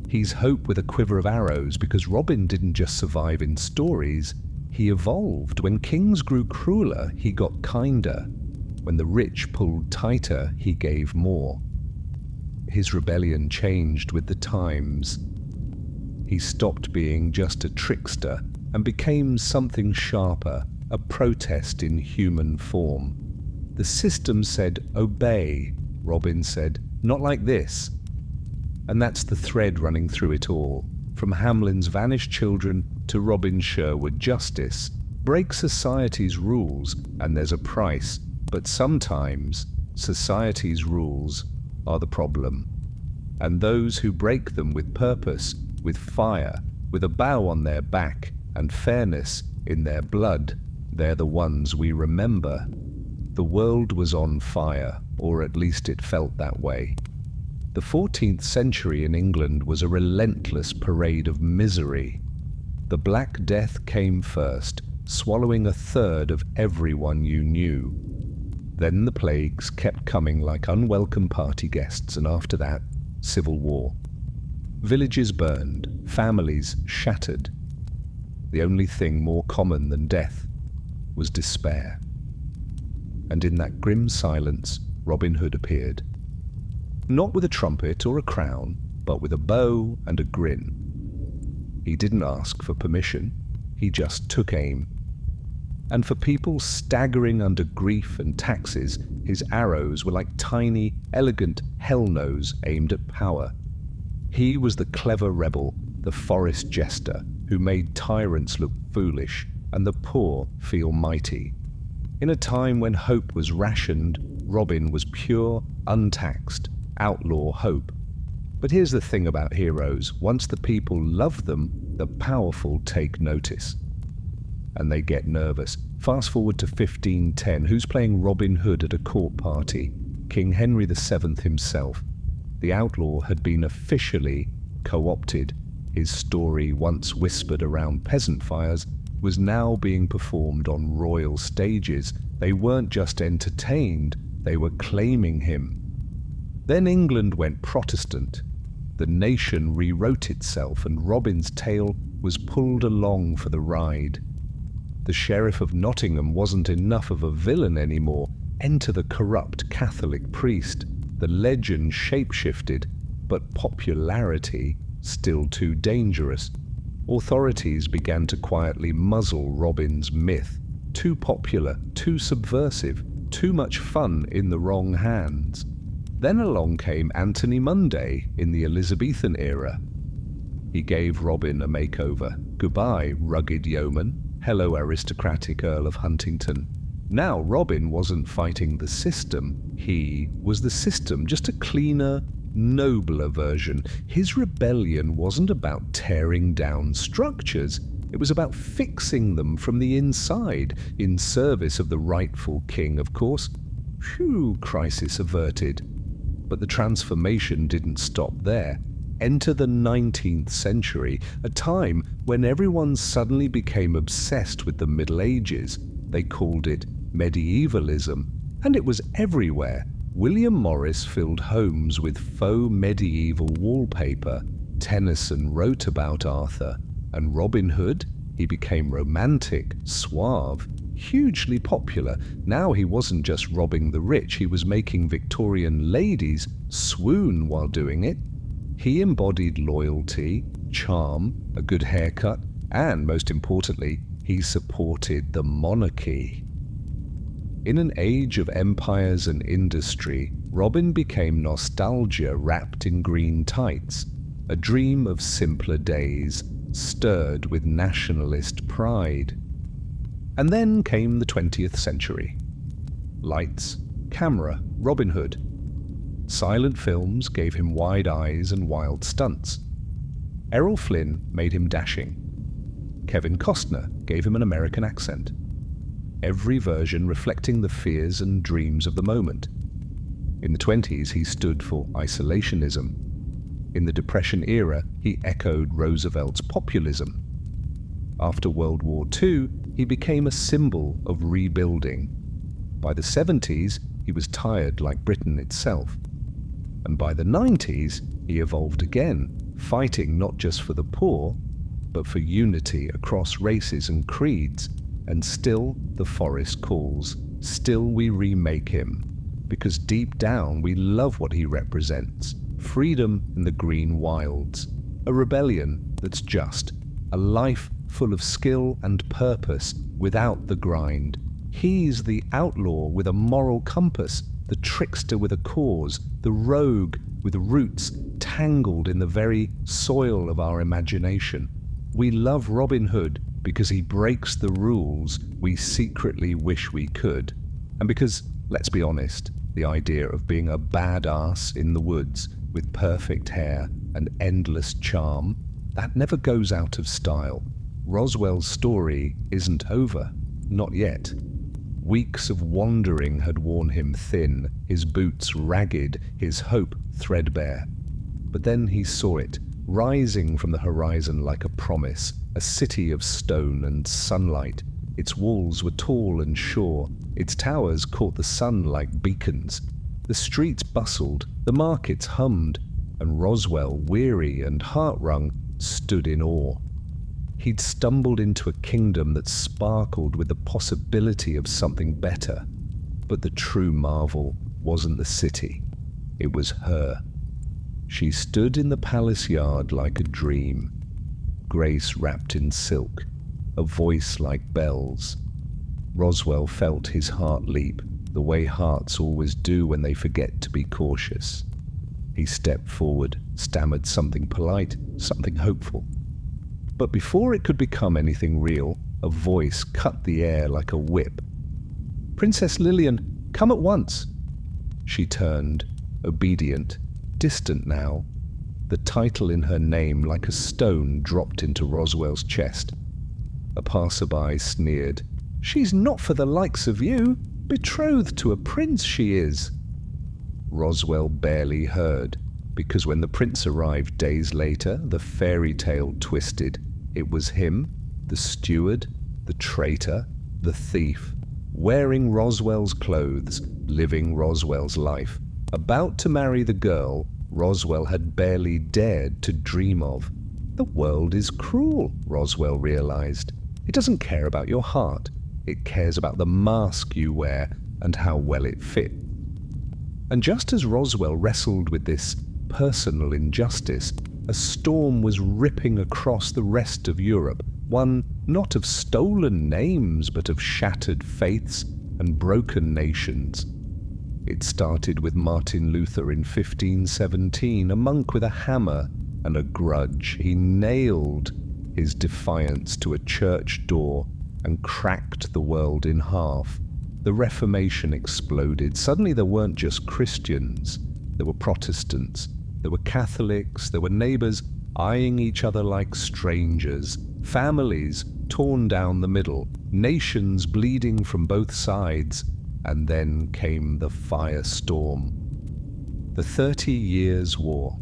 He's hope with a quiver of arrows because Robin didn't just survive in stories, he evolved. When kings grew crueler, he got kinder. When the rich pulled tighter, he gave more. His rebellion changed with the times. He stopped being just a trickster and became something sharper, a protest in human form. The system said, obey. Robin said, not like this. And that's the thread running through it all. From Hamlin's vanished children to Robin Sherwood, justice. Break society's rules and there's a price. But sometimes society's rules are the problem. And those who break them with purpose, with fire, with a bow on their back and fairness in their blood, they're the ones we remember. The world was on fire, or at least it felt that way. The 14th century in England was a relentless parade of misery. The Black Death came first, swallowing a third of everyone you knew. Then the plagues kept coming like unwelcome party guests, and after that, civil war. Villages burned, families shattered. The only thing more common than death was despair. And in that grim silence, Robin Hood appeared. Not with a trumpet or a crown, but with a bow and a grin. He didn't ask for permission, he just took aim. And for people staggering under grief and taxes, his arrows were like tiny, elegant hell-no's aimed at power. He was the clever rebel, the forest jester, who made tyrants look foolish and the poor feel mighty. In a time when hope was rationed, Robin was pure, untaxed, outlaw hope. But here's the thing about heroes. Once the people love them, the powerful take notice. And they get nervous. Fast forward to 1510. Who's playing Robin Hood at a court party? King Henry VII himself. The outlaw had been officially co-opted. His story, once whispered around peasant fires, was now being performed on royal stages. They weren't just entertained, they were claiming him. Then England went Protestant. The nation rewrote itself, and Robin's tale was pulled along for the ride. The Sheriff of Nottingham wasn't enough of a villain anymore. Enter the corrupt Catholic priest. The legend shape-shifted, but popularity still too dangerous. Authorities began to quietly muzzle Robin's myth. Too popular, too subversive, too much fun in the wrong hands. Then along came Anthony Munday in the Elizabethan era. He gave Robin a makeover. Goodbye, rugged yeoman. Hello, aristocratic Earl of Huntington. Now Robin wasn't fighting the system. He was the system, just a cleaner, nobler version. His rebellion wasn't about tearing down structures. It was about fixing them from the inside, in service of the rightful king, of course. Phew, crisis averted. But the transformation didn't stop there. Enter the 19th century, a time when everyone suddenly became obsessed with the Middle Ages. They called it medievalism, and it was everywhere. William Morris filled homes with faux medieval wallpaper. Tennyson wrote about Arthur, and Robin Hood, he became romantic, suave, hugely popular. Now he wasn't just robbing the rich, he was making Victorian ladies swoon while doing it. He embodied loyalty, charm, a good haircut, and most importantly, he supported the monarchy. In an age of empires and industry, Robin became nostalgia wrapped in green tights, a dream of simpler days, stirred with nationalist pride. And then came the 20th century. Lights, camera, Robin Hood. Silent films gave him wide eyes and wild stunts. Errol Flynn made him dashing. Kevin Costner gave him an American accent. Every version reflecting the fears and dreams of the moment. In the 20s, he stood for isolationism. In the Depression era, he echoed Roosevelt's populism. After World War II, he became a symbol of rebuilding. By the 70s, he was tired like Britain itself. And by the 90s, he evolved again, fighting not just for the poor, but for unity across races and creeds. And still the forest calls, still we remake him, because deep down we love what he represents. Freedom in the green wilds, a rebellion that's just, a life full of skill and purpose without the grind. He's the outlaw with a moral compass, the trickster with a cause, the rogue with roots tangled in the very soil of our imagination. We love Robin Hood because he breaks the rules we secretly wish we could. And because, let's be honest, the idea of being a badass in the woods with perfect hair and endless charm, that never goes out of style. Roswell's story isn't over, not yet. Weeks of wandering had worn him thin, his boots ragged, his hope threadbare. But then he saw it, rising from the horizon like a promise, a city of stone and sunlight. Its walls were tall and sure, its towers caught the sun like beacons. The streets bustled, the markets hummed, and Roswell, weary and heart-wrung, stood in awe. He'd stumbled into a kingdom that sparkled with the possibility of something better. But the true marvel wasn't the city, it was her. She stood in the palace yard like a dream, grace wrapped in silk, a voice like bells. Roswell felt his heart leap, the way hearts always do when they forget to be cautious. He stepped forward, stammered something polite, something hopeful. But before it could become anything real, a voice cut the air like a whip. "Princess Lillian, come at once!" She turned, obedient, distant now, the title in her name like a stone dropped into Roswell's chest. A passerby sneered, "She's not for the likes of you. Betrothed to a prince she is." Roswell barely heard, because when the prince arrived days later, the fairy tale twisted. It was him, the steward, the traitor, the thief, wearing Roswell's clothes, living Roswell's life, about to marry the girl Roswell had barely dared to dream of. The world is cruel, Roswell realized. It doesn't care about your heart. It cares about the mask you wear and how well it fit. And just as Roswell wrestled with this personal injustice, a storm was ripping across the rest of Europe, one not of stolen names but of shattered faiths and broken nations. It started with Martin Luther in 1517, a monk with a hammer and a grudge. He nailed his defiance to a church door and cracked the world in half. The Reformation exploded. Suddenly there weren't just Christians, there were Protestants, there were Catholics, there were neighbors eyeing each other like strangers, families torn down the middle, nations bleeding from both sides, and then came the firestorm. The 30 Years' War.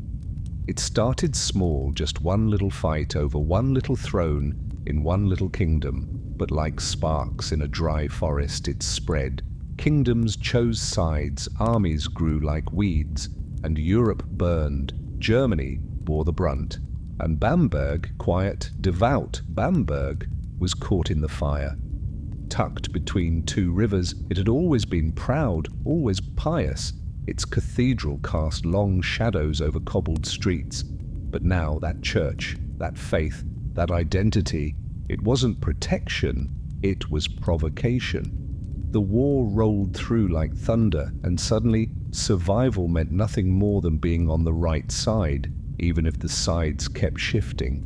It started small, just one little fight over one little throne in one little kingdom, but like sparks in a dry forest it spread. Kingdoms chose sides, armies grew like weeds, and Europe burned. Germany bore the brunt, and Bamberg, quiet, devout Bamberg, was caught in the fire. Tucked between two rivers, it had always been proud, always pious. Its cathedral cast long shadows over cobbled streets. But now that church, that faith, that identity, it wasn't protection, it was provocation. The war rolled through like thunder, and suddenly survival meant nothing more than being on the right side, even if the sides kept shifting.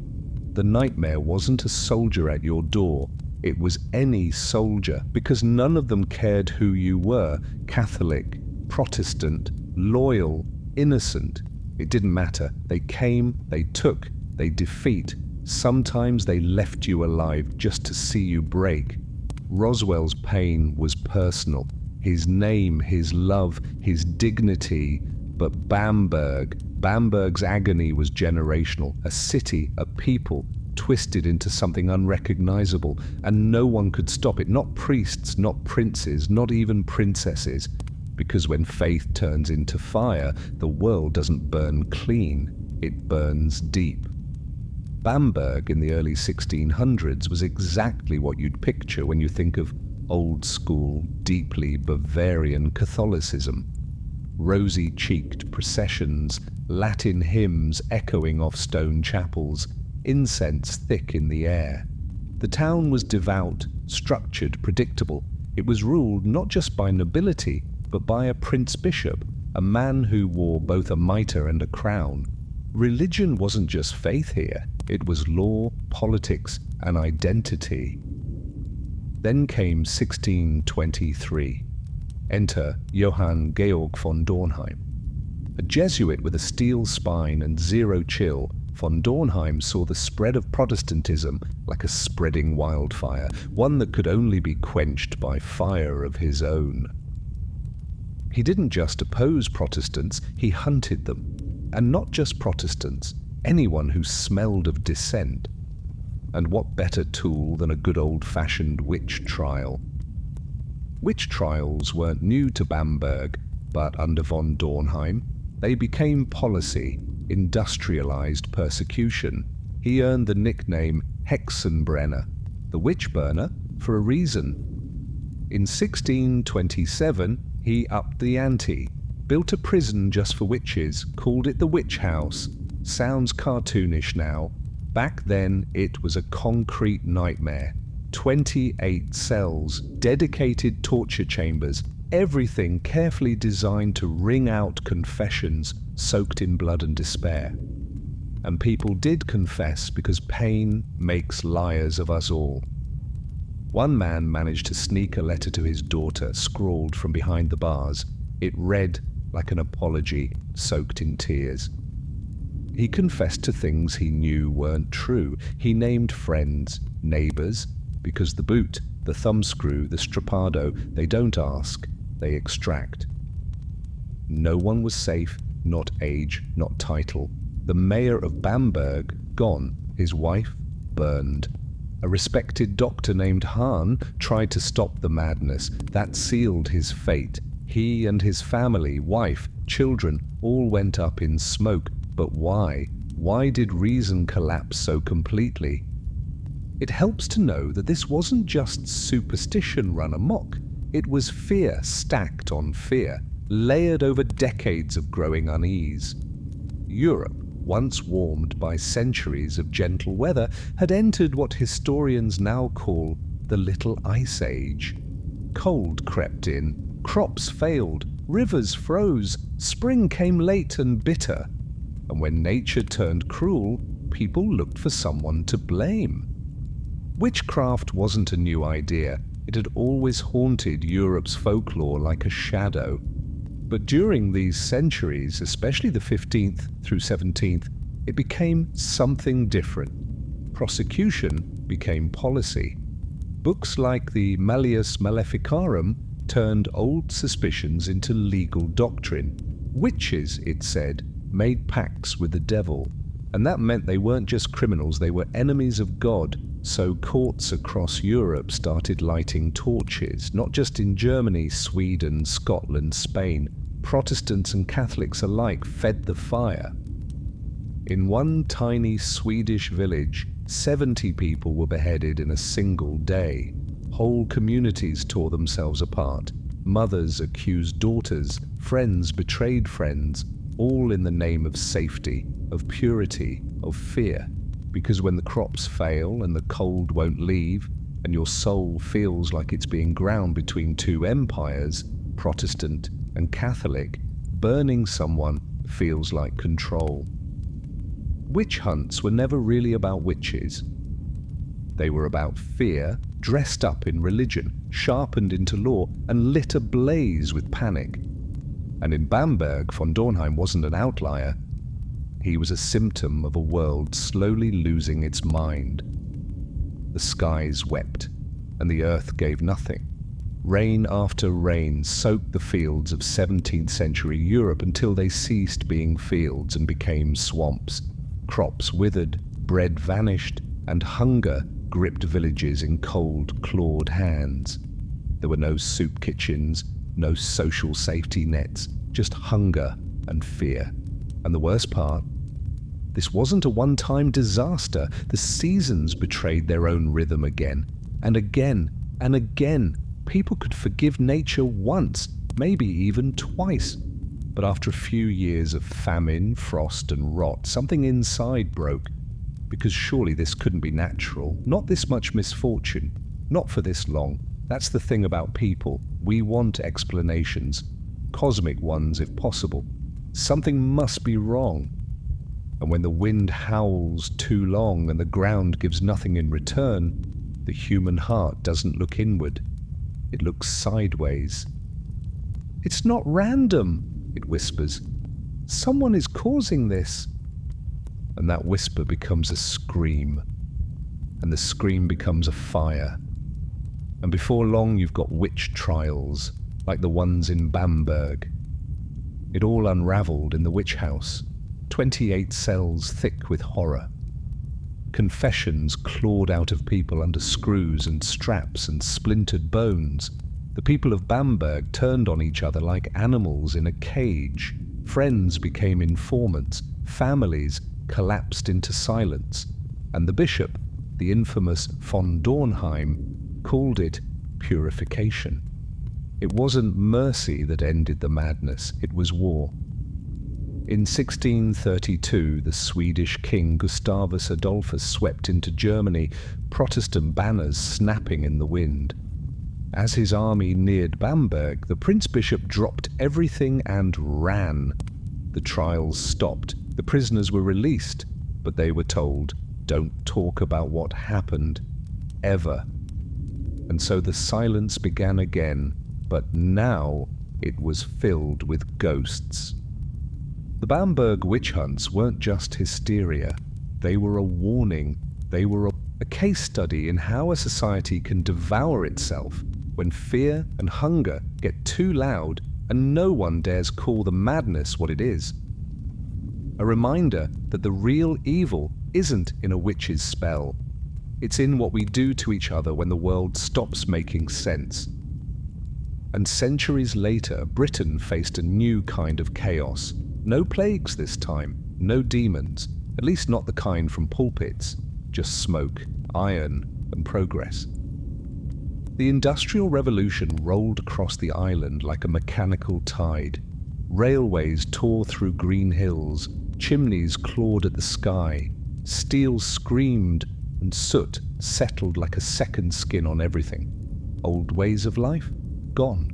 The nightmare wasn't a soldier at your door, it was any soldier, because none of them cared who you were, Catholic, Protestant, loyal, innocent. It didn't matter. They came, they took, they defeat. Sometimes they left you alive just to see you break. Roswell's pain was personal. His name, his love, his dignity. But Bamberg's agony was generational. A city, a people, twisted into something unrecognizable, and no one could stop it. Not priests, not princes, not even princesses. Because when faith turns into fire, the world doesn't burn clean, it burns deep. Bamberg in the early 1600s was exactly what you'd picture when you think of old-school, deeply Bavarian Catholicism. Rosy-cheeked processions, Latin hymns echoing off stone chapels, incense thick in the air. The town was devout, structured, predictable. It was ruled not just by nobility, but by a prince-bishop, a man who wore both a mitre and a crown. Religion wasn't just faith here, it was law, politics, and identity. Then came 1623. Enter Johann Georg von Dornheim. A Jesuit with a steel spine and zero chill, von Dornheim saw the spread of Protestantism like a spreading wildfire, one that could only be quenched by fire of his own. He didn't just oppose Protestants, he hunted them. And not just Protestants, anyone who smelled of dissent. And what better tool than a good old-fashioned witch trial? Witch trials weren't new to Bamberg, but under von Dornheim, they became policy, industrialized persecution. He earned the nickname Hexenbrenner, the witch burner, for a reason. In 1627, he upped the ante, built a prison just for witches, called it the Witch House. Sounds cartoonish now. Back then, it was a concrete nightmare. 28 cells, dedicated torture chambers, everything carefully designed to wring out confessions soaked in blood and despair. And people did confess because pain makes liars of us all. One man managed to sneak a letter to his daughter, scrawled from behind the bars. It read like an apology, soaked in tears. He confessed to things he knew weren't true. He named friends, neighbors, because the boot, the thumbscrew, the strappado, they don't ask, they extract. No one was safe, not age, not title. The mayor of Bamberg, gone. His wife, burned. A respected doctor named Hahn tried to stop the madness. That sealed his fate. He and his family, wife, children, all went up in smoke. But why? Why did reason collapse so completely? It helps to know that this wasn't just superstition run amok. It was fear stacked on fear, layered over decades of growing unease. Europe, once warmed by centuries of gentle weather, had entered what historians now call the Little Ice Age. Cold crept in, crops failed, rivers froze, spring came late and bitter. And when nature turned cruel, people looked for someone to blame. Witchcraft wasn't a new idea. It had always haunted Europe's folklore like a shadow. But during these centuries, especially the 15th through 17th, it became something different. Prosecution became policy. Books like the Malleus Maleficarum turned old suspicions into legal doctrine. Witches, it said, made pacts with the devil, and that meant they weren't just criminals, they were enemies of God. So courts across Europe started lighting torches, not just in Germany, Sweden, Scotland, Spain. Protestants and Catholics alike fed the fire. In one tiny Swedish village, 70 people were beheaded in a single day. Whole communities tore themselves apart. Mothers accused daughters, friends betrayed friends, all in the name of safety, of purity, of fear. Because when the crops fail and the cold won't leave, and your soul feels like it's being ground between two empires, Protestant and Catholic, burning someone feels like control. Witch hunts were never really about witches. They were about fear, dressed up in religion, sharpened into law, and lit ablaze with panic. And in Bamberg, von Dornheim wasn't an outlier. He was a symptom of a world slowly losing its mind. The skies wept, and the earth gave nothing. Rain after rain soaked the fields of 17th century Europe until they ceased being fields and became swamps. Crops withered, bread vanished, and hunger gripped villages in cold, clawed hands. There were no soup kitchens, no social safety nets, just hunger and fear. And the worst part, this wasn't a one-time disaster. The seasons betrayed their own rhythm again, and again, and again. People could forgive nature once, maybe even twice. But after a few years of famine, frost, and rot, something inside broke. Because surely this couldn't be natural. Not this much misfortune. Not for this long. That's the thing about people. We want explanations. Cosmic ones, if possible. Something must be wrong. And when the wind howls too long and the ground gives nothing in return, the human heart doesn't look inward. It looks sideways. "It's not random," it whispers. "Someone is causing this." And that whisper becomes a scream. And the scream becomes a fire. And before long you've got witch trials, like the ones in Bamberg. It all unraveled in the witch house, 28 cells thick with horror. Confessions clawed out of people under screws and straps and splintered bones. The people of Bamberg turned on each other like animals in a cage. Friends became informants. Families collapsed into silence. And the bishop, the infamous von Dornheim, called it purification. It wasn't mercy that ended the madness, it was war. In 1632, the Swedish king Gustavus Adolphus swept into Germany, Protestant banners snapping in the wind. As his army neared Bamberg, the prince-bishop dropped everything and ran. The trials stopped, the prisoners were released, but they were told, "Don't talk about what happened, ever." And so the silence began again, but now it was filled with ghosts. The Bamberg witch hunts weren't just hysteria. They were a warning. They were a case study in how a society can devour itself when fear and hunger get too loud and no one dares call the madness what it is. A reminder that the real evil isn't in a witch's spell. It's in what we do to each other when the world stops making sense. And centuries later, Britain faced a new kind of chaos. No plagues this time, no demons, at least not the kind from pulpits, just smoke, iron, and progress. The Industrial Revolution rolled across the island like a mechanical tide. Railways tore through green hills, chimneys clawed at the sky, steel screamed, and soot settled like a second skin on everything. Old ways of life? Gone.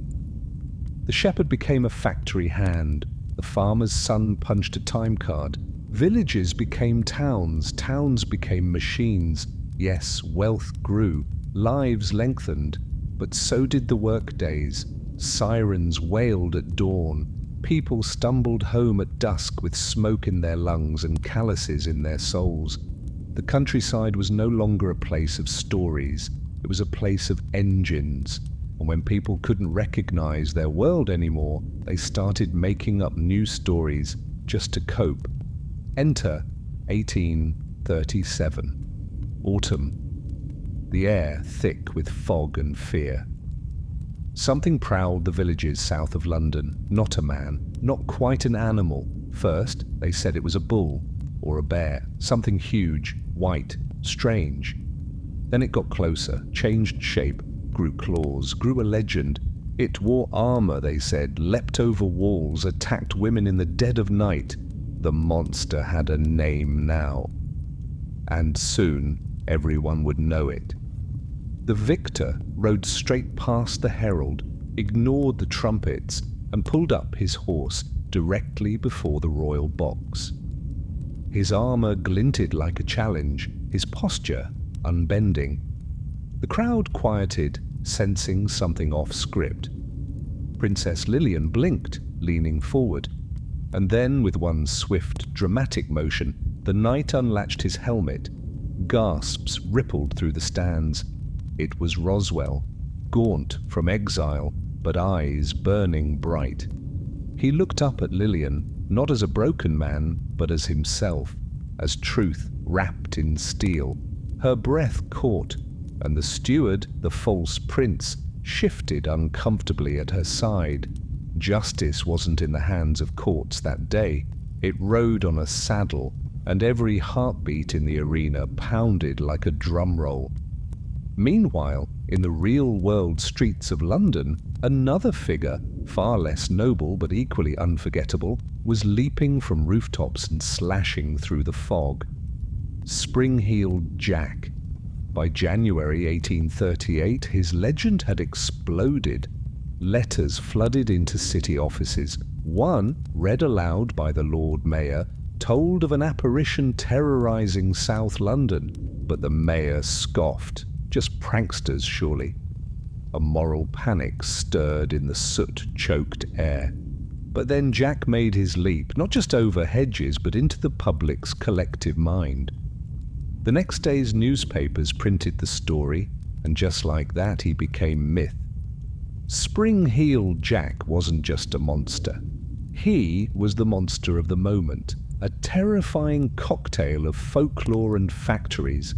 The shepherd became a factory hand. The farmer's son punched a time card. Villages became towns. Towns became machines. Yes, wealth grew. Lives lengthened. But so did the workdays. Sirens wailed at dawn. People stumbled home at dusk with smoke in their lungs and calluses in their souls. The countryside was no longer a place of stories. It was a place of engines. and when people couldn't recognize their world anymore, they started making up new stories just to cope. Enter 1837. Autumn. The air thick with fog and fear. Something prowled the villages south of London, not a man, not quite an animal. First, they said it was a bull or a bear, something huge, white, strange. Then it got closer, changed shape, grew claws, grew a legend. It wore armor, they said, leapt over walls, attacked women in the dead of night. The monster had a name now. And soon, everyone would know it. The victor rode straight past the herald, ignored the trumpets, and pulled up his horse directly before the royal box. His armor glinted like a challenge, his posture unbending. The crowd quieted, sensing something off script. Princess Lillian blinked, leaning forward, and then with one swift, dramatic motion, the knight unlatched his helmet. Gasps rippled through the stands. It was Roswell, gaunt from exile, but eyes burning bright. He looked up at Lillian, not as a broken man, but as himself, as truth wrapped in steel. Her breath caught, and the steward, the false prince, shifted uncomfortably at her side. Justice wasn't in the hands of courts that day. It rode on a saddle, and every heartbeat in the arena pounded like a drum roll. Meanwhile, in the real-world streets of London, another figure, far less noble but equally unforgettable, was leaping from rooftops and slashing through the fog. Spring-heeled Jack. By January 1838, his legend had exploded. Letters flooded into city offices. One, read aloud by the Lord Mayor, told of an apparition terrorizing South London, but the mayor scoffed. Just pranksters, surely. A moral panic stirred in the soot-choked air. But then Jack made his leap, not just over hedges, but into the public's collective mind. The next day's newspapers printed the story, and just like that he became myth. Spring-heeled Jack wasn't just a monster. He was the monster of the moment, a terrifying cocktail of folklore and factories.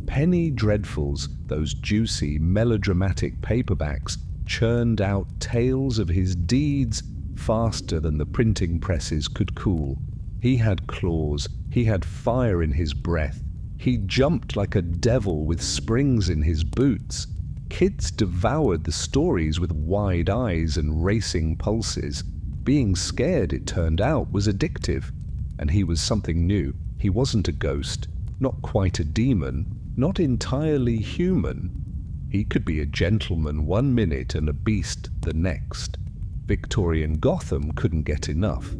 Penny dreadfuls, those juicy, melodramatic paperbacks, churned out tales of his deeds faster than the printing presses could cool. He had claws, he had fire in his breath, he jumped like a devil with springs in his boots. Kids devoured the stories with wide eyes and racing pulses. Being scared, it turned out, was addictive. And he was something new. He wasn't a ghost, not quite a demon, not entirely human. He could be a gentleman one minute and a beast the next. Victorian Gotham couldn't get enough.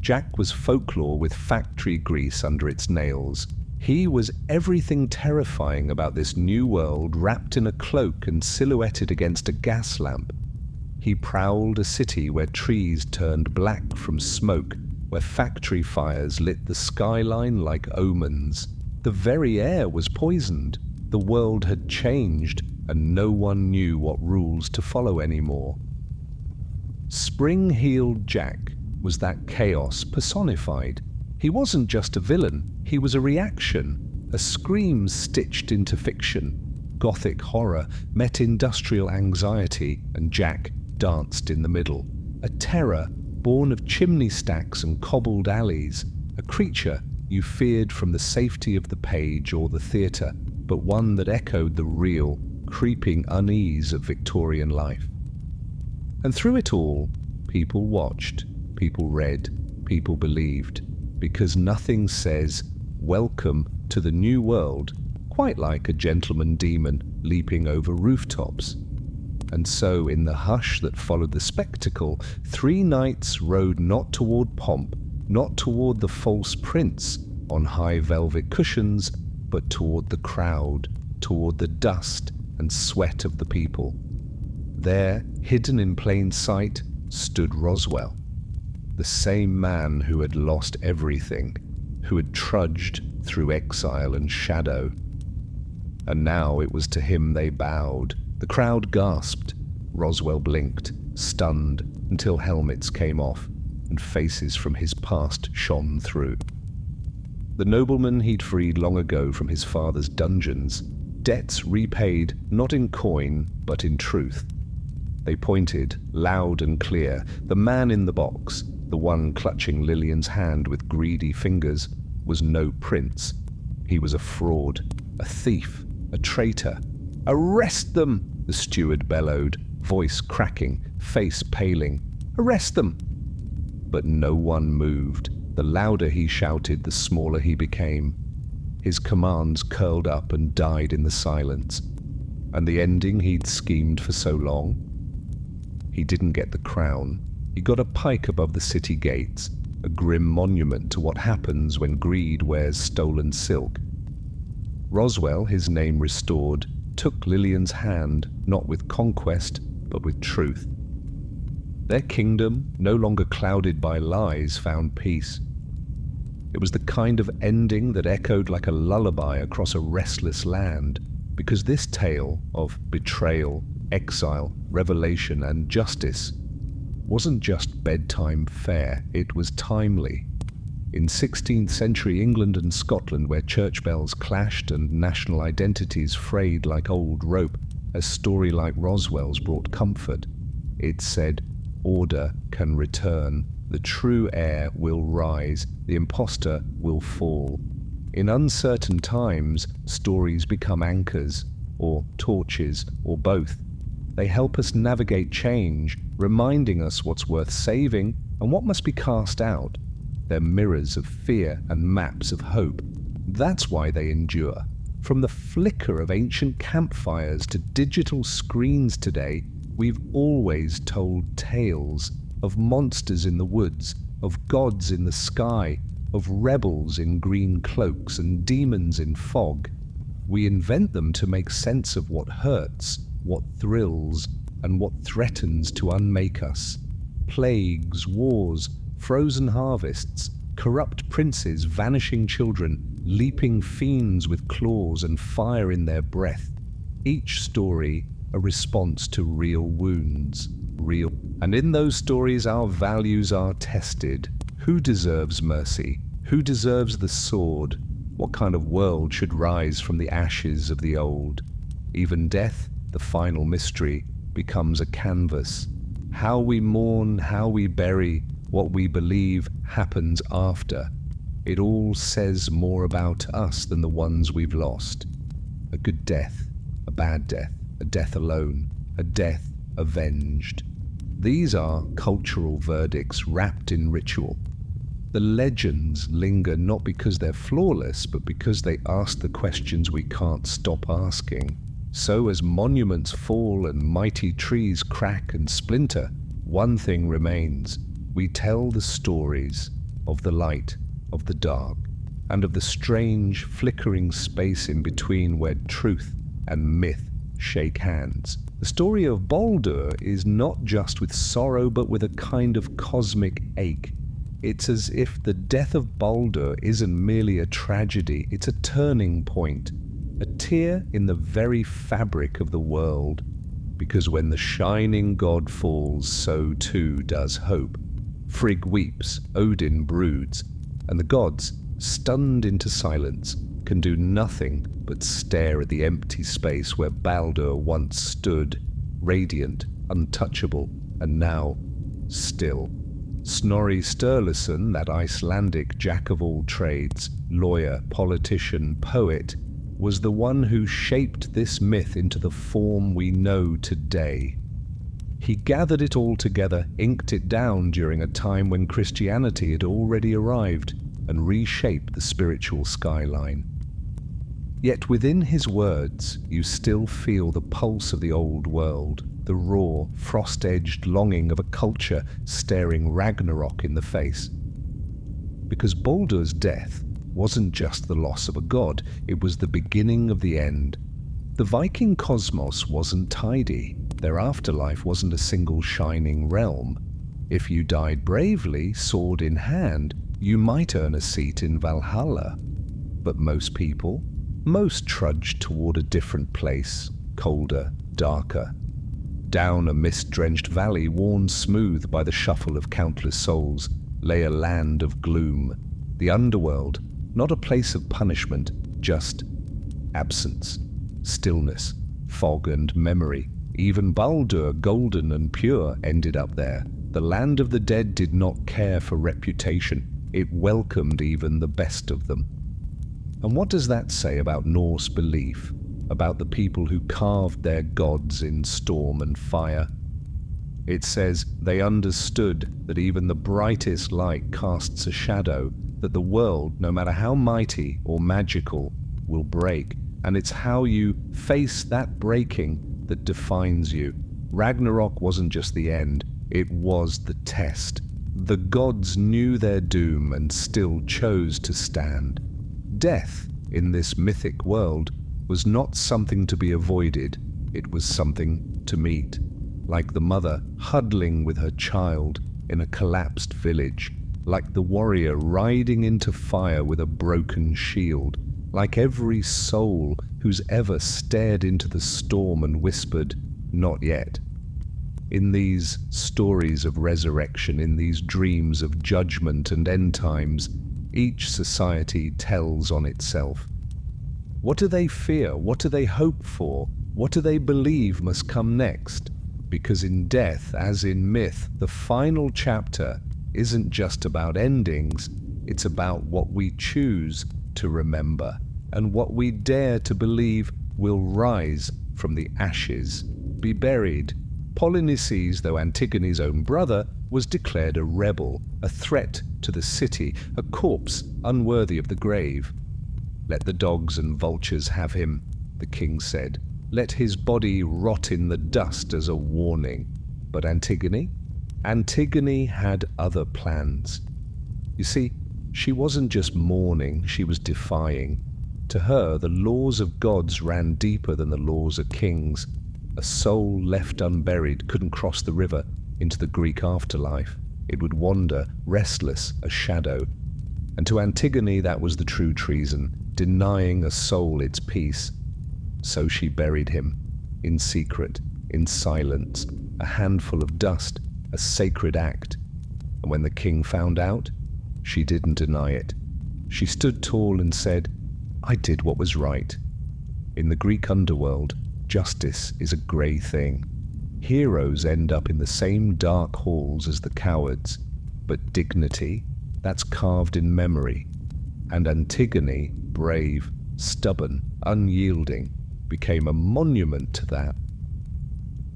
Jack was folklore with factory grease under its nails. He was everything terrifying about this new world, wrapped in a cloak and silhouetted against a gas lamp. He prowled a city where trees turned black from smoke, where factory fires lit the skyline like omens. The very air was poisoned. The world had changed, and no one knew what rules to follow anymore. Spring-heeled Jack was that chaos personified. He wasn't just a villain, he was a reaction, a scream stitched into fiction. Gothic horror met industrial anxiety, and Jack danced in the middle. A terror born of chimney stacks and cobbled alleys, a creature you feared from the safety of the page or the theatre, but one that echoed the real, creeping unease of Victorian life. And through it all, people watched, people read, people believed, because nothing says, "Welcome to the new world," quite like a gentleman demon leaping over rooftops. And so, in the hush that followed the spectacle, three knights rode not toward pomp, not toward the false prince on high velvet cushions, but toward the crowd, toward the dust and sweat of the people. There, hidden in plain sight, stood Roswell, the same man who had lost everything, who had trudged through exile and shadow. And now it was to him they bowed, The crowd gasped. Roswell blinked, stunned, until helmets came off and faces from his past shone through. The nobleman he'd freed long ago from his father's dungeons, debts repaid not in coin but in truth. They pointed, loud and clear. The man in the box, the one clutching Lillian's hand with greedy fingers, was no prince. He was a fraud, a thief, a traitor. "Arrest them!" the steward bellowed, voice cracking, face paling. "Arrest them!" But no one moved. The louder he shouted, the smaller he became. His commands curled up and died in the silence. And the ending he'd schemed for so long? He didn't get the crown. He got a pike above the city gates, a grim monument to what happens when greed wears stolen silk. Roswell, his name restored, took Lillian's hand, not with conquest, but with truth. Their kingdom, no longer clouded by lies, found peace. It was the kind of ending that echoed like a lullaby across a restless land, because this tale of betrayal, exile, revelation, and justice wasn't just bedtime fare, it was timely. In 16th century England and Scotland, where church bells clashed and national identities frayed like old rope, a story like Roswell's brought comfort. It said, order can return, the true heir will rise, the imposter will fall. In uncertain times, stories become anchors, or torches, or both. They help us navigate change, reminding us what's worth saving and what must be cast out. They're mirrors of fear and maps of hope. That's why they endure. From the flicker of ancient campfires to digital screens today, we've always told tales of monsters in the woods, of gods in the sky, of rebels in green cloaks and demons in fog. We invent them to make sense of what hurts, what thrills, and what threatens to unmake us. Plagues, wars, frozen harvests, corrupt princes, vanishing children, leaping fiends with claws and fire in their breath. Each story a response to real wounds, and in those stories our values are tested. Who deserves mercy? Who deserves the sword? What kind of world should rise from the ashes of the old? Even death, the final mystery, becomes a canvas. How we mourn, how we bury, what we believe happens after. It all says more about us than the ones we've lost. A good death, a bad death, a death alone, a death avenged. These are cultural verdicts wrapped in ritual. The legends linger not because they're flawless, but because they ask the questions we can't stop asking. So as monuments fall and mighty trees crack and splinter, one thing remains. We tell the stories of the light, of the dark, and of the strange, flickering space in between where truth and myth shake hands. The story of Baldur is not just with sorrow, but with a kind of cosmic ache. It's as if the death of Baldur isn't merely a tragedy, it's a turning point, a tear in the very fabric of the world. Because when the shining god falls, so too does hope. Frigg weeps, Odin broods, and the gods, stunned into silence, can do nothing but stare at the empty space where Baldur once stood, radiant, untouchable, and now still. Snorri Sturluson, that Icelandic jack of all trades, lawyer, politician, poet, was the one who shaped this myth into the form we know today. He gathered it all together, inked it down during a time when Christianity had already arrived, and reshaped the spiritual skyline. Yet within his words, you still feel the pulse of the old world, the raw, frost-edged longing of a culture staring Ragnarok in the face. Because Baldur's death wasn't just the loss of a god, it was the beginning of the end. The Viking cosmos wasn't tidy. Their afterlife wasn't a single shining realm. If you died bravely, sword in hand, you might earn a seat in Valhalla. But most trudged toward a different place, colder, darker. Down a mist-drenched valley worn smooth by the shuffle of countless souls lay a land of gloom. The underworld, not a place of punishment, just absence, stillness, fog and memory. Even Baldur, golden and pure, ended up there. The land of the dead did not care for reputation. It welcomed even the best of them. And what does that say about Norse belief, about the people who carved their gods in storm and fire? It says they understood that even the brightest light casts a shadow, that the world, no matter how mighty or magical, will break, and it's how you face that breaking that defines you. Ragnarok wasn't just the end, it was the test. The gods knew their doom and still chose to stand. Death, in this mythic world, was not something to be avoided, it was something to meet. Like the mother huddling with her child in a collapsed village, like the warrior riding into fire with a broken shield, like every soul who's ever stared into the storm and whispered, "Not yet." In these stories of resurrection, in these dreams of judgment and end times, each society tells on itself. What do they fear? What do they hope for? What do they believe must come next? Because in death, as in myth, the final chapter isn't just about endings, it's about what we choose to remember and what we dare to believe will rise from the ashes, be buried. Polynices, though Antigone's own brother, was declared a rebel, a threat to the city, a corpse unworthy of the grave. "Let the dogs and vultures have him," the king said. "Let his body rot in the dust as a warning." But Antigone? Antigone had other plans. You see, she wasn't just mourning, she was defying. To her, the laws of gods ran deeper than the laws of kings. A soul left unburied couldn't cross the river into the Greek afterlife. It would wander, restless, a shadow. And to Antigone that was the true treason, denying a soul its peace. So she buried him, in secret, in silence, a handful of dust, a sacred act. And when the king found out, she didn't deny it. She stood tall and said, "I did what was right." In the Greek underworld, justice is a grey thing. Heroes end up in the same dark halls as the cowards, but dignity, that's carved in memory. And Antigone, brave, stubborn, unyielding, became a monument to that.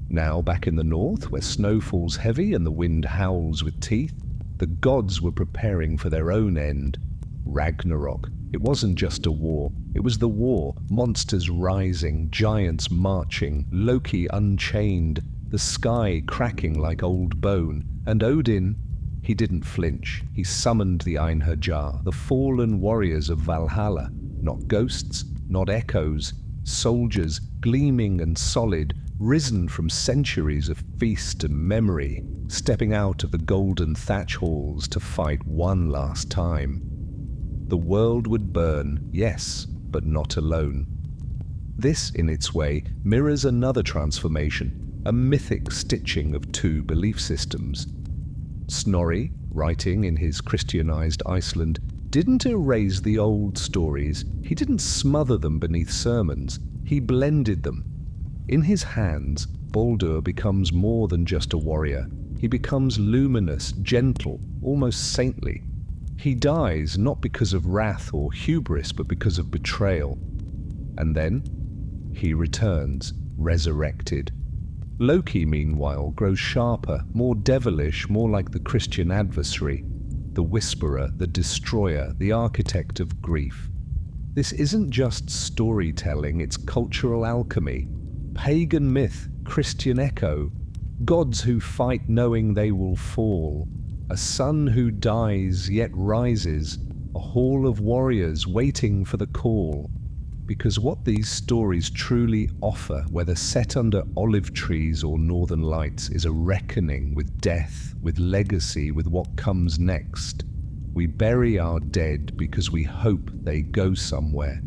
Now, back in the north, where snow falls heavy and the wind howls with teeth, the gods were preparing for their own end. Ragnarok. It wasn't just a war, it was the war. Monsters rising, giants marching, Loki unchained, the sky cracking like old bone. And Odin, he didn't flinch. He summoned the Einherjar, the fallen warriors of Valhalla. Not ghosts, not echoes, soldiers gleaming and solid, risen from centuries of feast and memory, stepping out of the golden thatch halls to fight one last time. The world would burn, yes, but not alone. This, in its way, mirrors another transformation, a mythic stitching of two belief systems. Snorri, writing in his Christianized Iceland, didn't erase the old stories, he didn't smother them beneath sermons, he blended them. In his hands, Baldur becomes more than just a warrior. He becomes luminous, gentle, almost saintly. He dies not because of wrath or hubris, but because of betrayal. And then he returns, resurrected. Loki, meanwhile, grows sharper, more devilish, more like the Christian adversary, the whisperer, the destroyer, the architect of grief. This isn't just storytelling, it's cultural alchemy. Pagan myth, Christian echo, gods who fight knowing they will fall, a sun who dies yet rises, a hall of warriors waiting for the call. Because what these stories truly offer, whether set under olive trees or northern lights, is a reckoning with death, with legacy, with what comes next. We bury our dead because we hope they go somewhere.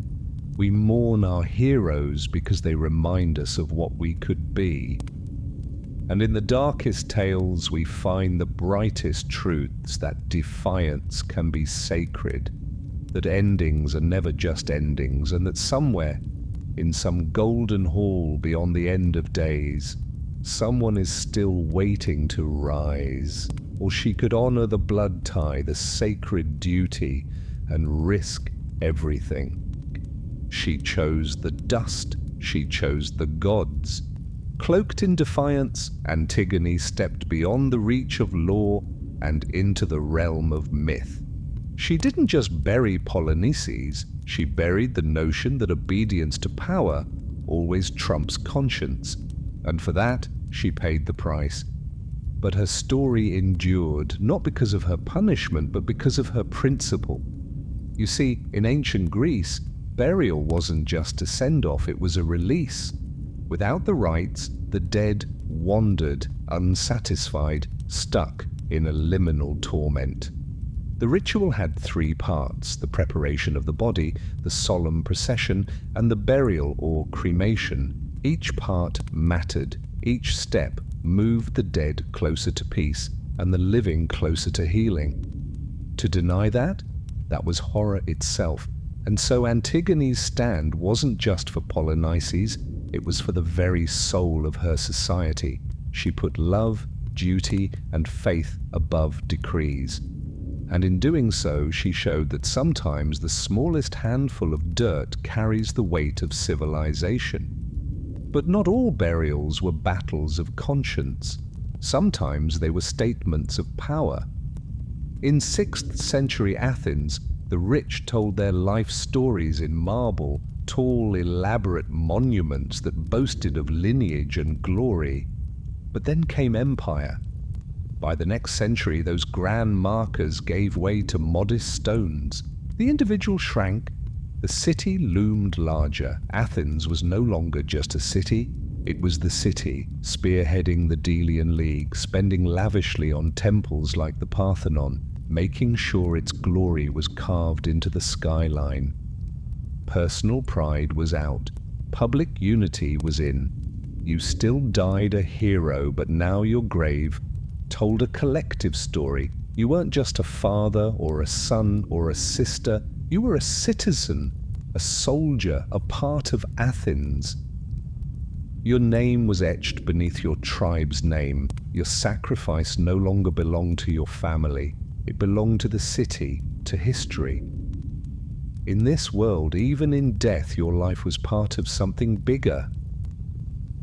We mourn our heroes because they remind us of what we could be. And in the darkest tales we find the brightest truths, that defiance can be sacred, that endings are never just endings, and that somewhere, in some golden hall beyond the end of days, someone is still waiting to rise, or she could honor the blood tie, the sacred duty, and risk everything. She chose the dust, she chose the gods. Cloaked in defiance, Antigone stepped beyond the reach of law and into the realm of myth. She didn't just bury Polynices, she buried the notion that obedience to power always trumps conscience, and for that she paid the price. But her story endured, not because of her punishment, but because of her principle. You see, in ancient Greece, burial wasn't just a send-off, it was a release. Without the rites, the dead wandered, unsatisfied, stuck in a liminal torment. The ritual had 3 parts: the preparation of the body, the solemn procession, and the burial or cremation. Each part mattered. Each step moved the dead closer to peace and the living closer to healing. To deny that was horror itself. And so Antigone's stand wasn't just for Polynices, it was for the very soul of her society. She put love, duty, and faith above decrees. And in doing so, she showed that sometimes the smallest handful of dirt carries the weight of civilization. But not all burials were battles of conscience. Sometimes they were statements of power. In 6th century Athens, the rich told their life stories in marble, tall, elaborate monuments that boasted of lineage and glory. But then came empire. By the next century, those grand markers gave way to modest stones. The individual shrank. The city loomed larger. Athens was no longer just a city. It was the city, spearheading the Delian League, spending lavishly on temples like the Parthenon, making sure its glory was carved into the skyline. Personal pride was out. Public unity was in. You still died a hero, but now your grave told a collective story. You weren't just a father or a son or a sister. You were a citizen, a soldier, a part of Athens. Your name was etched beneath your tribe's name. Your sacrifice no longer belonged to your family. It belonged to the city, to history. In this world, even in death, your life was part of something bigger.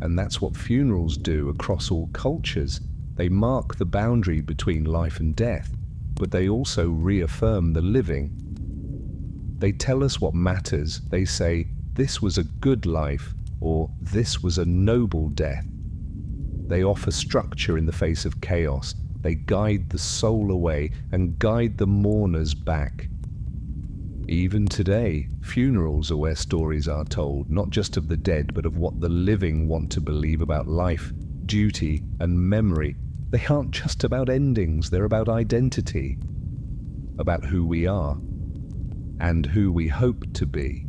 And that's what funerals do across all cultures. They mark the boundary between life and death, but they also reaffirm the living. They tell us what matters. They say, this was a good life, or this was a noble death. They offer structure in the face of chaos. They guide the soul away and guide the mourners back. Even today, funerals are where stories are told, not just of the dead, but of what the living want to believe about life, duty, and memory. They aren't just about endings, they're about identity, about who we are, and who we hope to be.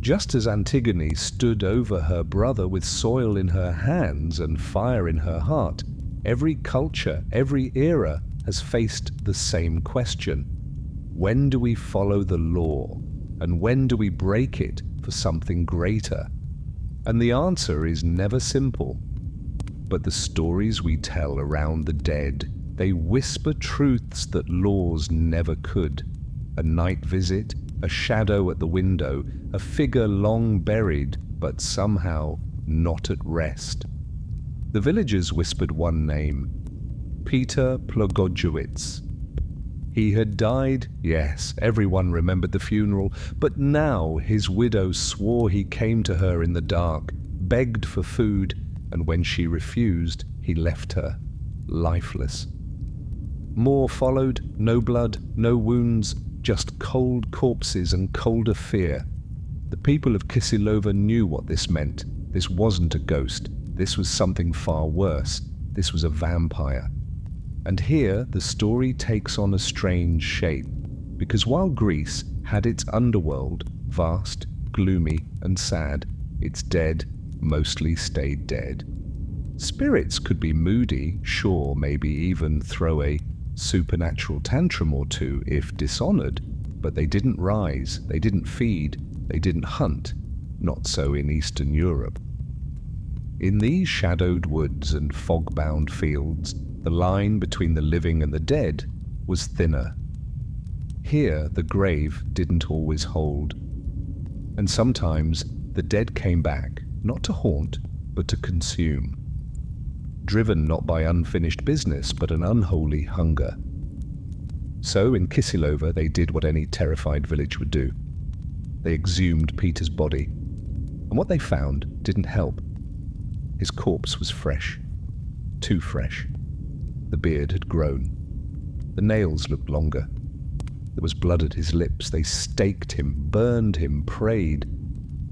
Just as Antigone stood over her brother with soil in her hands and fire in her heart, every culture, every era has faced the same question. When do we follow the law? And when do we break it for something greater? And the answer is never simple. But the stories we tell around the dead, they whisper truths that laws never could. A night visit, a shadow at the window, a figure long buried, but somehow not at rest. The villagers whispered one name, Peter Plogojewicz. He had died, yes, everyone remembered the funeral, but now his widow swore he came to her in the dark, begged for food, and when she refused, he left her, lifeless. More followed, no blood, no wounds, just cold corpses and colder fear. The people of Kisilova knew what this meant. This wasn't a ghost. This was something far worse. This was a vampire. And here the story takes on a strange shape, because while Greece had its underworld, vast, gloomy and sad. It's dead, mostly stayed dead. Spirits could be moody, sure, maybe even throw a supernatural tantrum or two if dishonored, but they didn't rise, they didn't feed, they didn't hunt. Not so in Eastern Europe. In these shadowed woods and fog-bound fields, the line between the living and the dead was thinner. Here the grave didn't always hold, and sometimes the dead came back, not to haunt, but to consume. Driven not by unfinished business, but an unholy hunger. So in Kisilova they did what any terrified village would do. They exhumed Peter's body, and what they found didn't help. His corpse was fresh, too fresh. The beard had grown. The nails looked longer. There was blood at his lips. They staked him, burned him, prayed,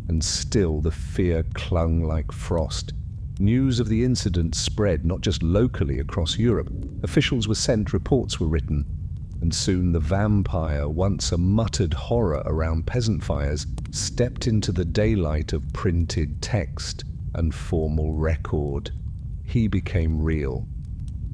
and still the fear clung like frost. News of the incident spread not just locally across Europe. Officials were sent, reports were written, and soon the vampire, once a muttered horror around peasant fires, stepped into the daylight of printed text and formal record. He became real.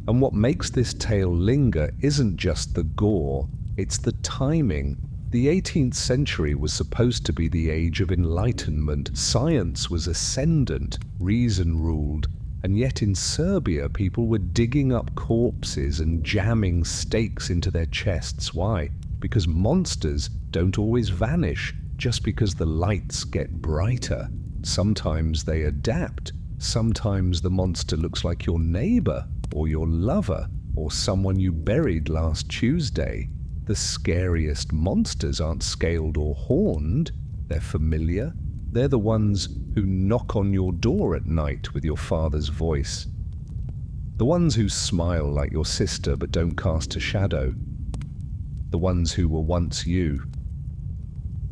And what makes this tale linger isn't just the gore, it's the timing. The 18th century was supposed to be the age of enlightenment. Science was ascendant, reason ruled, and yet in Serbia people were digging up corpses and jamming stakes into their chests. Why? Because monsters don't always vanish just because the lights get brighter. Sometimes they adapt. Sometimes the monster looks like your neighbor or your lover or someone you buried last Tuesday. The scariest monsters aren't scaled or horned. They're familiar. They're the ones who knock on your door at night with your father's voice. The ones who smile like your sister but don't cast a shadow. The ones who were once you.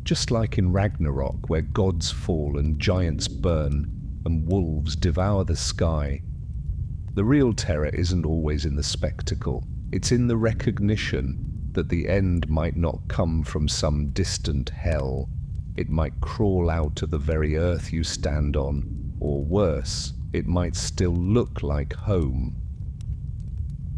Just like in Ragnarok, where gods fall and giants burn and wolves devour the sky, the real terror isn't always in the spectacle. It's in the recognition that the end might not come from some distant hell. It might crawl out of the very earth you stand on, or worse, it might still look like home.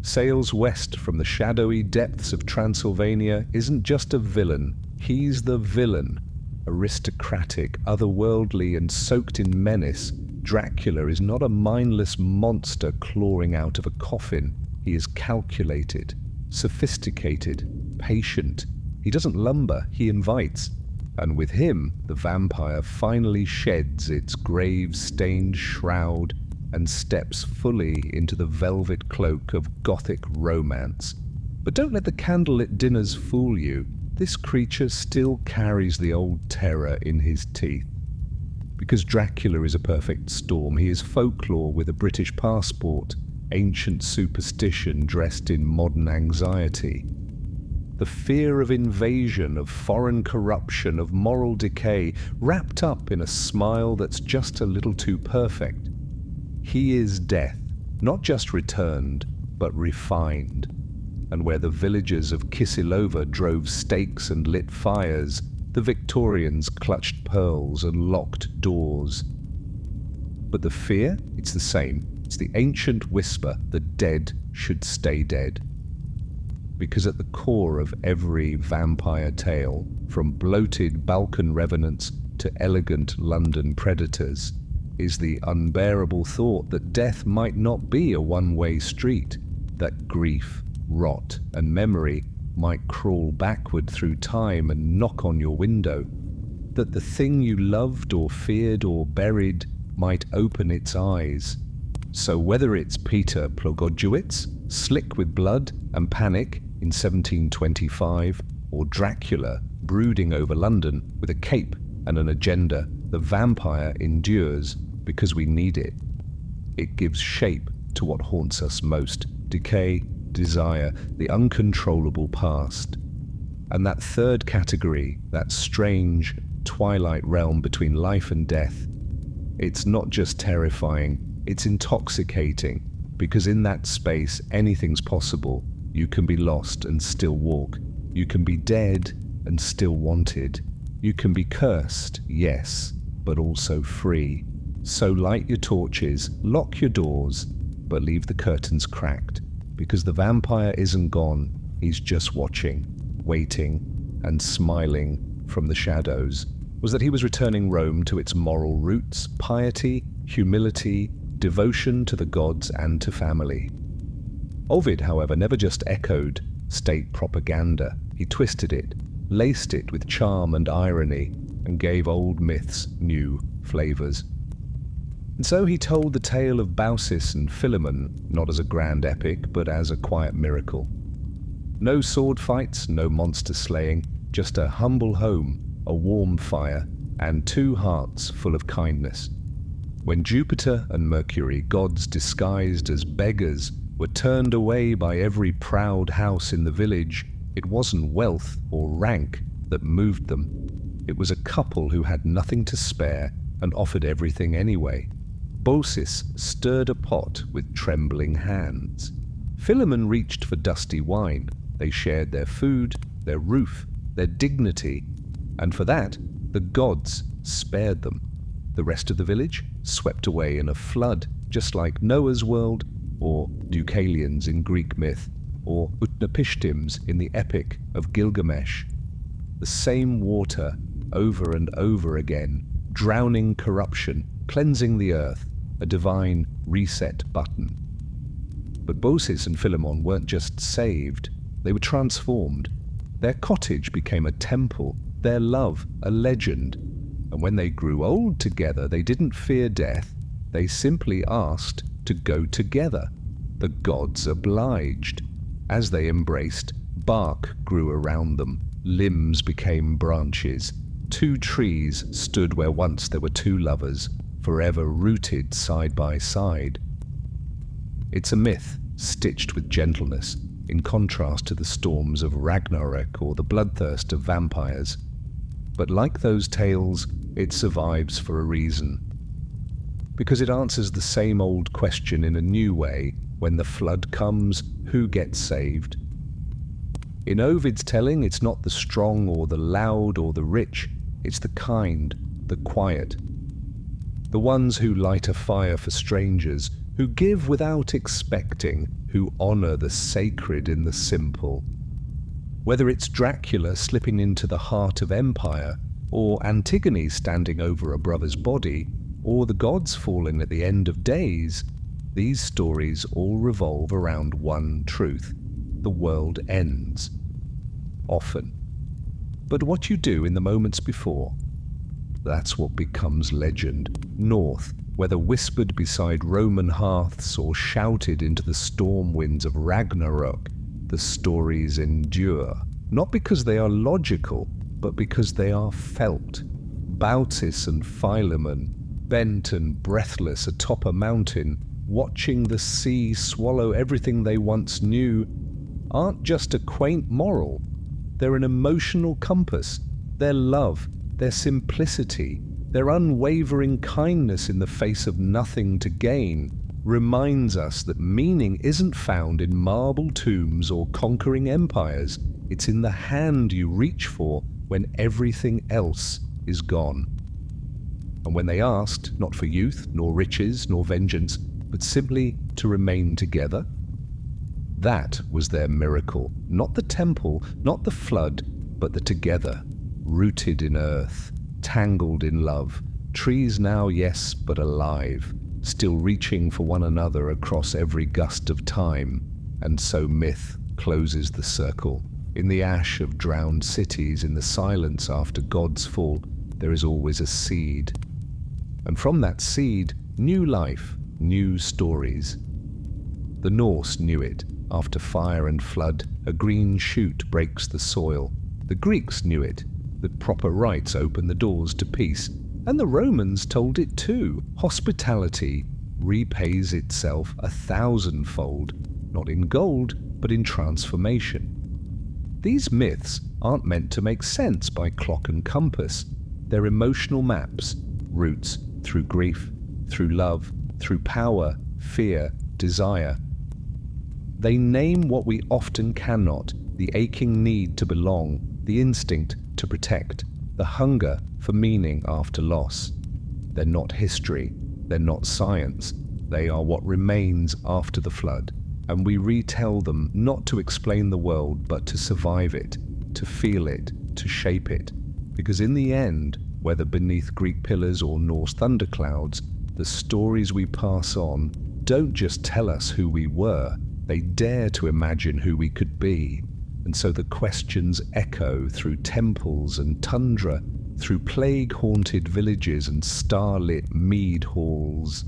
Sails west from the shadowy depths of Transylvania isn't just a villain, he's the villain. Aristocratic, otherworldly, and soaked in menace, Dracula is not a mindless monster clawing out of a coffin. He is calculated, sophisticated, patient. He doesn't lumber, he invites. And with him, the vampire finally sheds its grave-stained shroud and steps fully into the velvet cloak of Gothic romance. But don't let the candlelit dinners fool you. This creature still carries the old terror in his teeth. Because Dracula is a perfect storm, he is folklore with a British passport, ancient superstition dressed in modern anxiety. The fear of invasion, of foreign corruption, of moral decay, wrapped up in a smile that's just a little too perfect. He is death, not just returned, but refined. And where the villagers of Kisilova drove stakes and lit fires, the Victorians clutched pearls and locked doors. But the fear, it's the same. It's the ancient whisper, the dead should stay dead. Because at the core of every vampire tale, from bloated Balkan revenants to elegant London predators, is the unbearable thought that death might not be a one-way street, that grief, rot, and memory might crawl backward through time and knock on your window, that the thing you loved or feared or buried might open its eyes. So whether it's Peter Plogodziewicz, slick with blood and panic in 1725, or Dracula brooding over London with a cape and an agenda, the vampire endures because we need it. It gives shape to what haunts us most: decay, desire, the uncontrollable past. And that third category, that strange twilight realm between life and death, it's not just terrifying, it's intoxicating, because in that space anything's possible. You can be lost and still walk. You can be dead and still wanted. You can be cursed, yes, but also free. So light your torches, lock your doors, but leave the curtains cracked, because the vampire isn't gone, he's just watching, waiting, and smiling from the shadows. Was that he was returning Rome to its moral roots, piety, humility, devotion to the gods and to family. Ovid, however, never just echoed state propaganda. He twisted it, laced it with charm and irony, and gave old myths new flavors. And so he told the tale of Baucis and Philemon, not as a grand epic, but as a quiet miracle. No sword fights, no monster slaying, just a humble home, a warm fire, and two hearts full of kindness. When Jupiter and Mercury, gods disguised as beggars, were turned away by every proud house in the village, it wasn't wealth or rank that moved them. It was a couple who had nothing to spare and offered everything anyway. Baucis stirred a pot with trembling hands. Philemon reached for dusty wine. They shared their food, their roof, their dignity, and for that, the gods spared them. The rest of the village swept away in a flood, just like Noah's world, or Deucalions in Greek myth, or Utnapishtims in the epic of Gilgamesh. The same water over and over again, drowning corruption, cleansing the earth, a divine reset button. But Baucis and Philemon weren't just saved, they were transformed. Their cottage became a temple, their love a legend. And when they grew old together, they didn't fear death, they simply asked to go together. The gods obliged. As they embraced, bark grew around them, limbs became branches. Two trees stood where once there were two lovers, forever rooted side by side. It's a myth stitched with gentleness, in contrast to the storms of Ragnarok or the bloodthirst of vampires. But like those tales, it survives for a reason. Because it answers the same old question in a new way. When the flood comes, who gets saved? In Ovid's telling, it's not the strong or the loud or the rich, it's the kind, the quiet. The ones who light a fire for strangers, who give without expecting, who honor the sacred in the simple. Whether it's Dracula slipping into the heart of empire, or Antigone standing over a brother's body, or the gods falling at the end of days, these stories all revolve around one truth: the world ends. Often. But what you do in the moments before, that's what becomes legend. North, whether whispered beside Roman hearths or shouted into the storm winds of Ragnarok, the stories endure, not because they are logical, but because they are felt. Baucis and Philemon, bent and breathless atop a mountain, watching the sea swallow everything they once knew, aren't just a quaint moral. They're an emotional compass. Their love, their simplicity, their unwavering kindness in the face of nothing to gain reminds us that meaning isn't found in marble tombs or conquering empires. It's in the hand you reach for when everything else is gone. And when they asked, not for youth, nor riches, nor vengeance, but simply to remain together, that was their miracle. Not the temple, not the flood, but the together, rooted in earth, tangled in love, trees now, yes, but alive, still reaching for one another across every gust of time. And so myth closes the circle. In the ash of drowned cities, in the silence after God's fall, there is always a seed. And from that seed, new life, new stories. The Norse knew it. After fire and flood, a green shoot breaks the soil. The Greeks knew it, that proper rites open the doors to peace. And the Romans told it too. Hospitality repays itself 1,000-fold, not in gold, but in transformation. These myths aren't meant to make sense by clock and compass. They're emotional maps, routes through grief, through love, through power, fear, desire. They name what we often cannot, the aching need to belong, the instinct to protect. the hunger for meaning after loss. They're not history, they're not science, they are what remains after the flood, and we retell them not to explain the world but to survive it, to feel it, to shape it. Because in the end, whether beneath Greek pillars or Norse thunderclouds, the stories we pass on don't just tell us who we were, they dare to imagine who we could be. And so the questions echo through temples and tundra, through plague-haunted villages and starlit mead halls.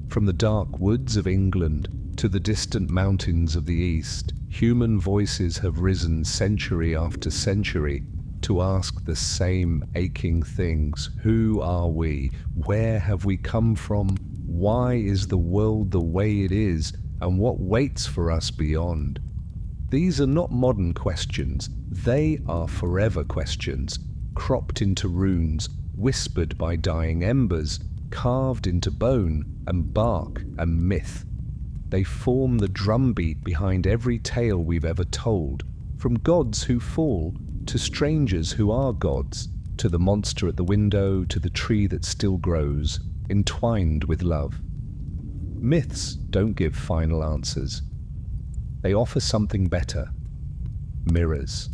From the dark woods of England to the distant mountains of the East, human voices have risen century after century to ask the same aching things. Who are we? Where have we come from? Why is the world the way it is? And what waits for us beyond? These are not modern questions. They are forever questions, cropped into runes, whispered by dying embers, carved into bone and bark and myth. They form the drumbeat behind every tale we've ever told, from gods who fall to strangers who are gods, to the monster at the window, to the tree that still grows, entwined with love. Myths don't give final answers. They offer something better. Mirrors.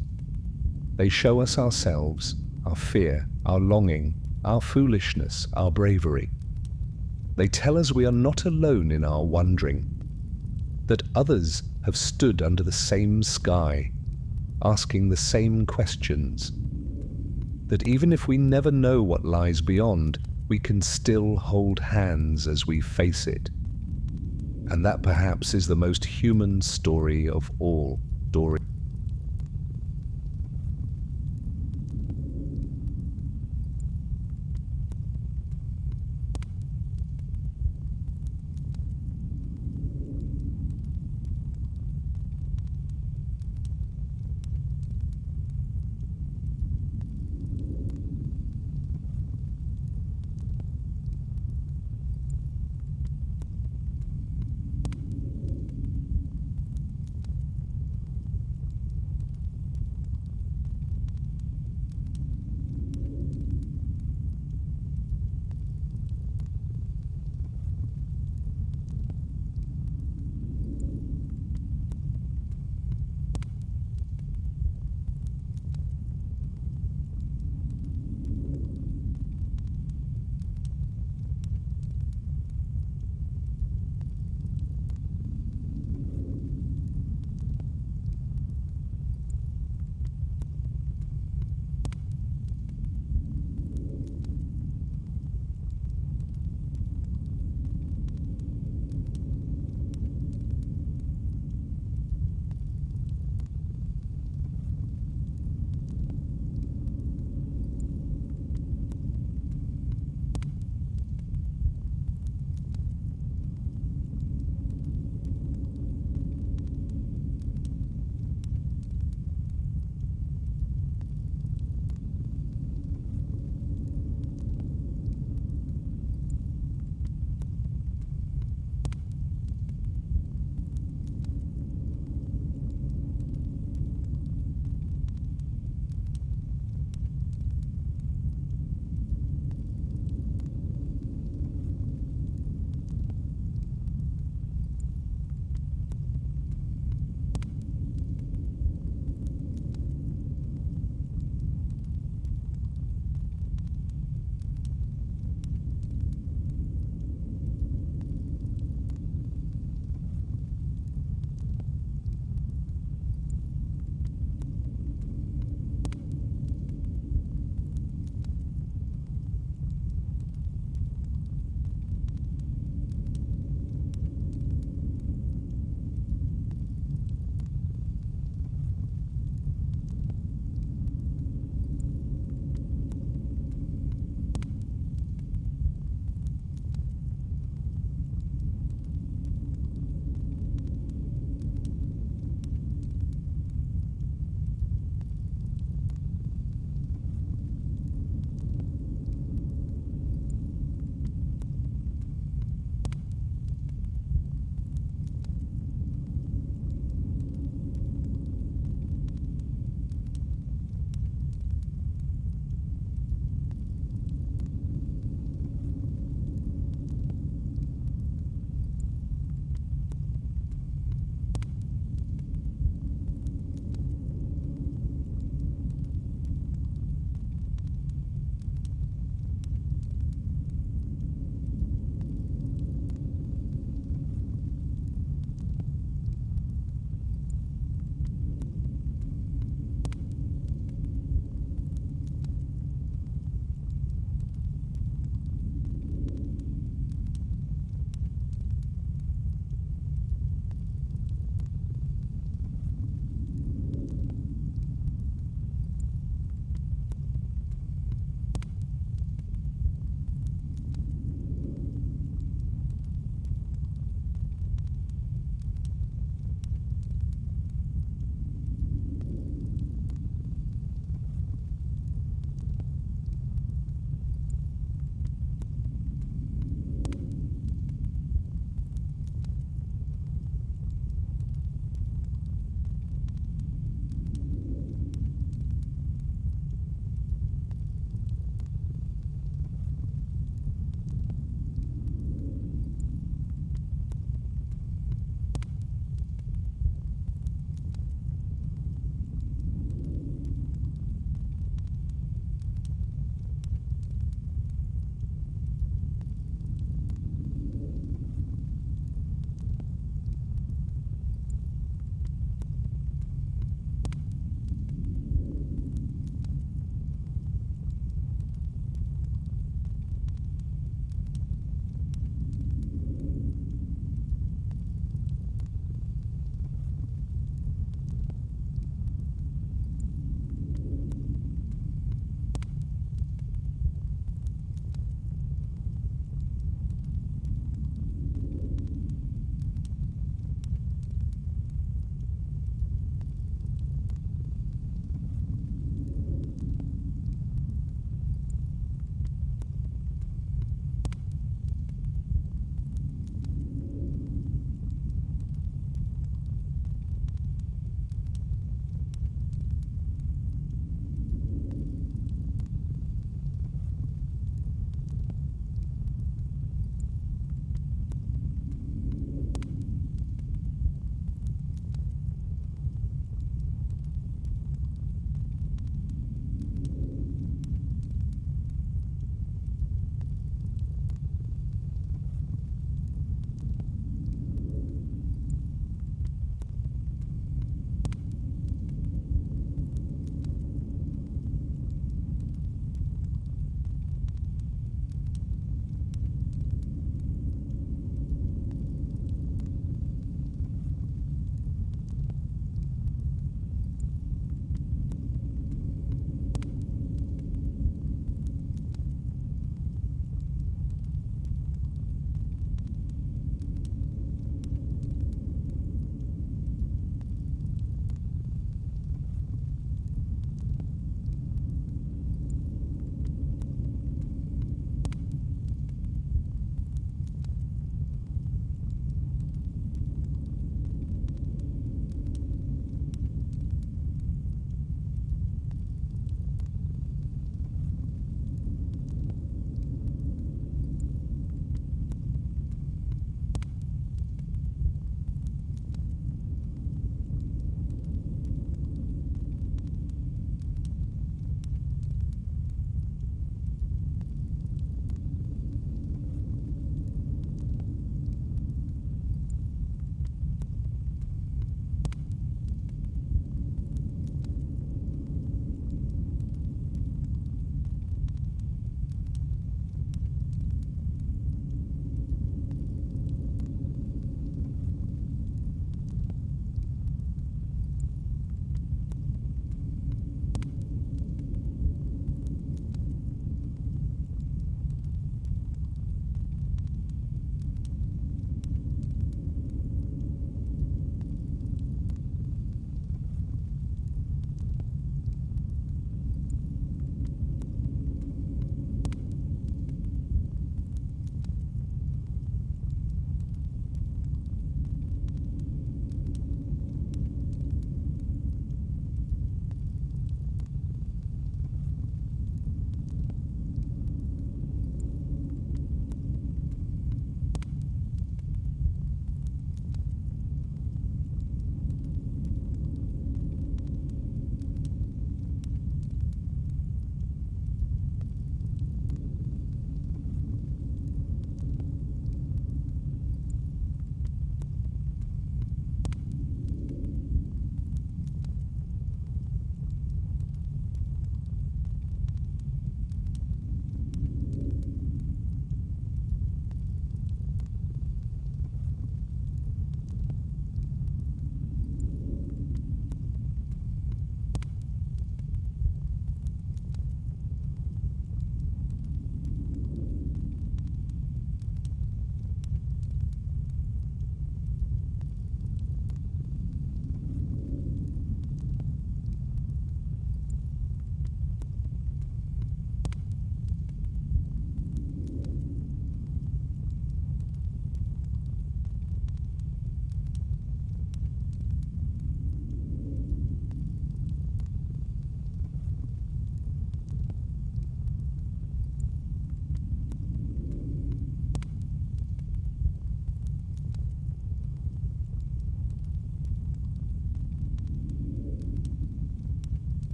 They show us ourselves, our fear, our longing, our foolishness, our bravery. They tell us we are not alone in our wondering, that others have stood under the same sky, asking the same questions, that even if we never know what lies beyond, we can still hold hands as we face it. And that perhaps is the most human story of all stories.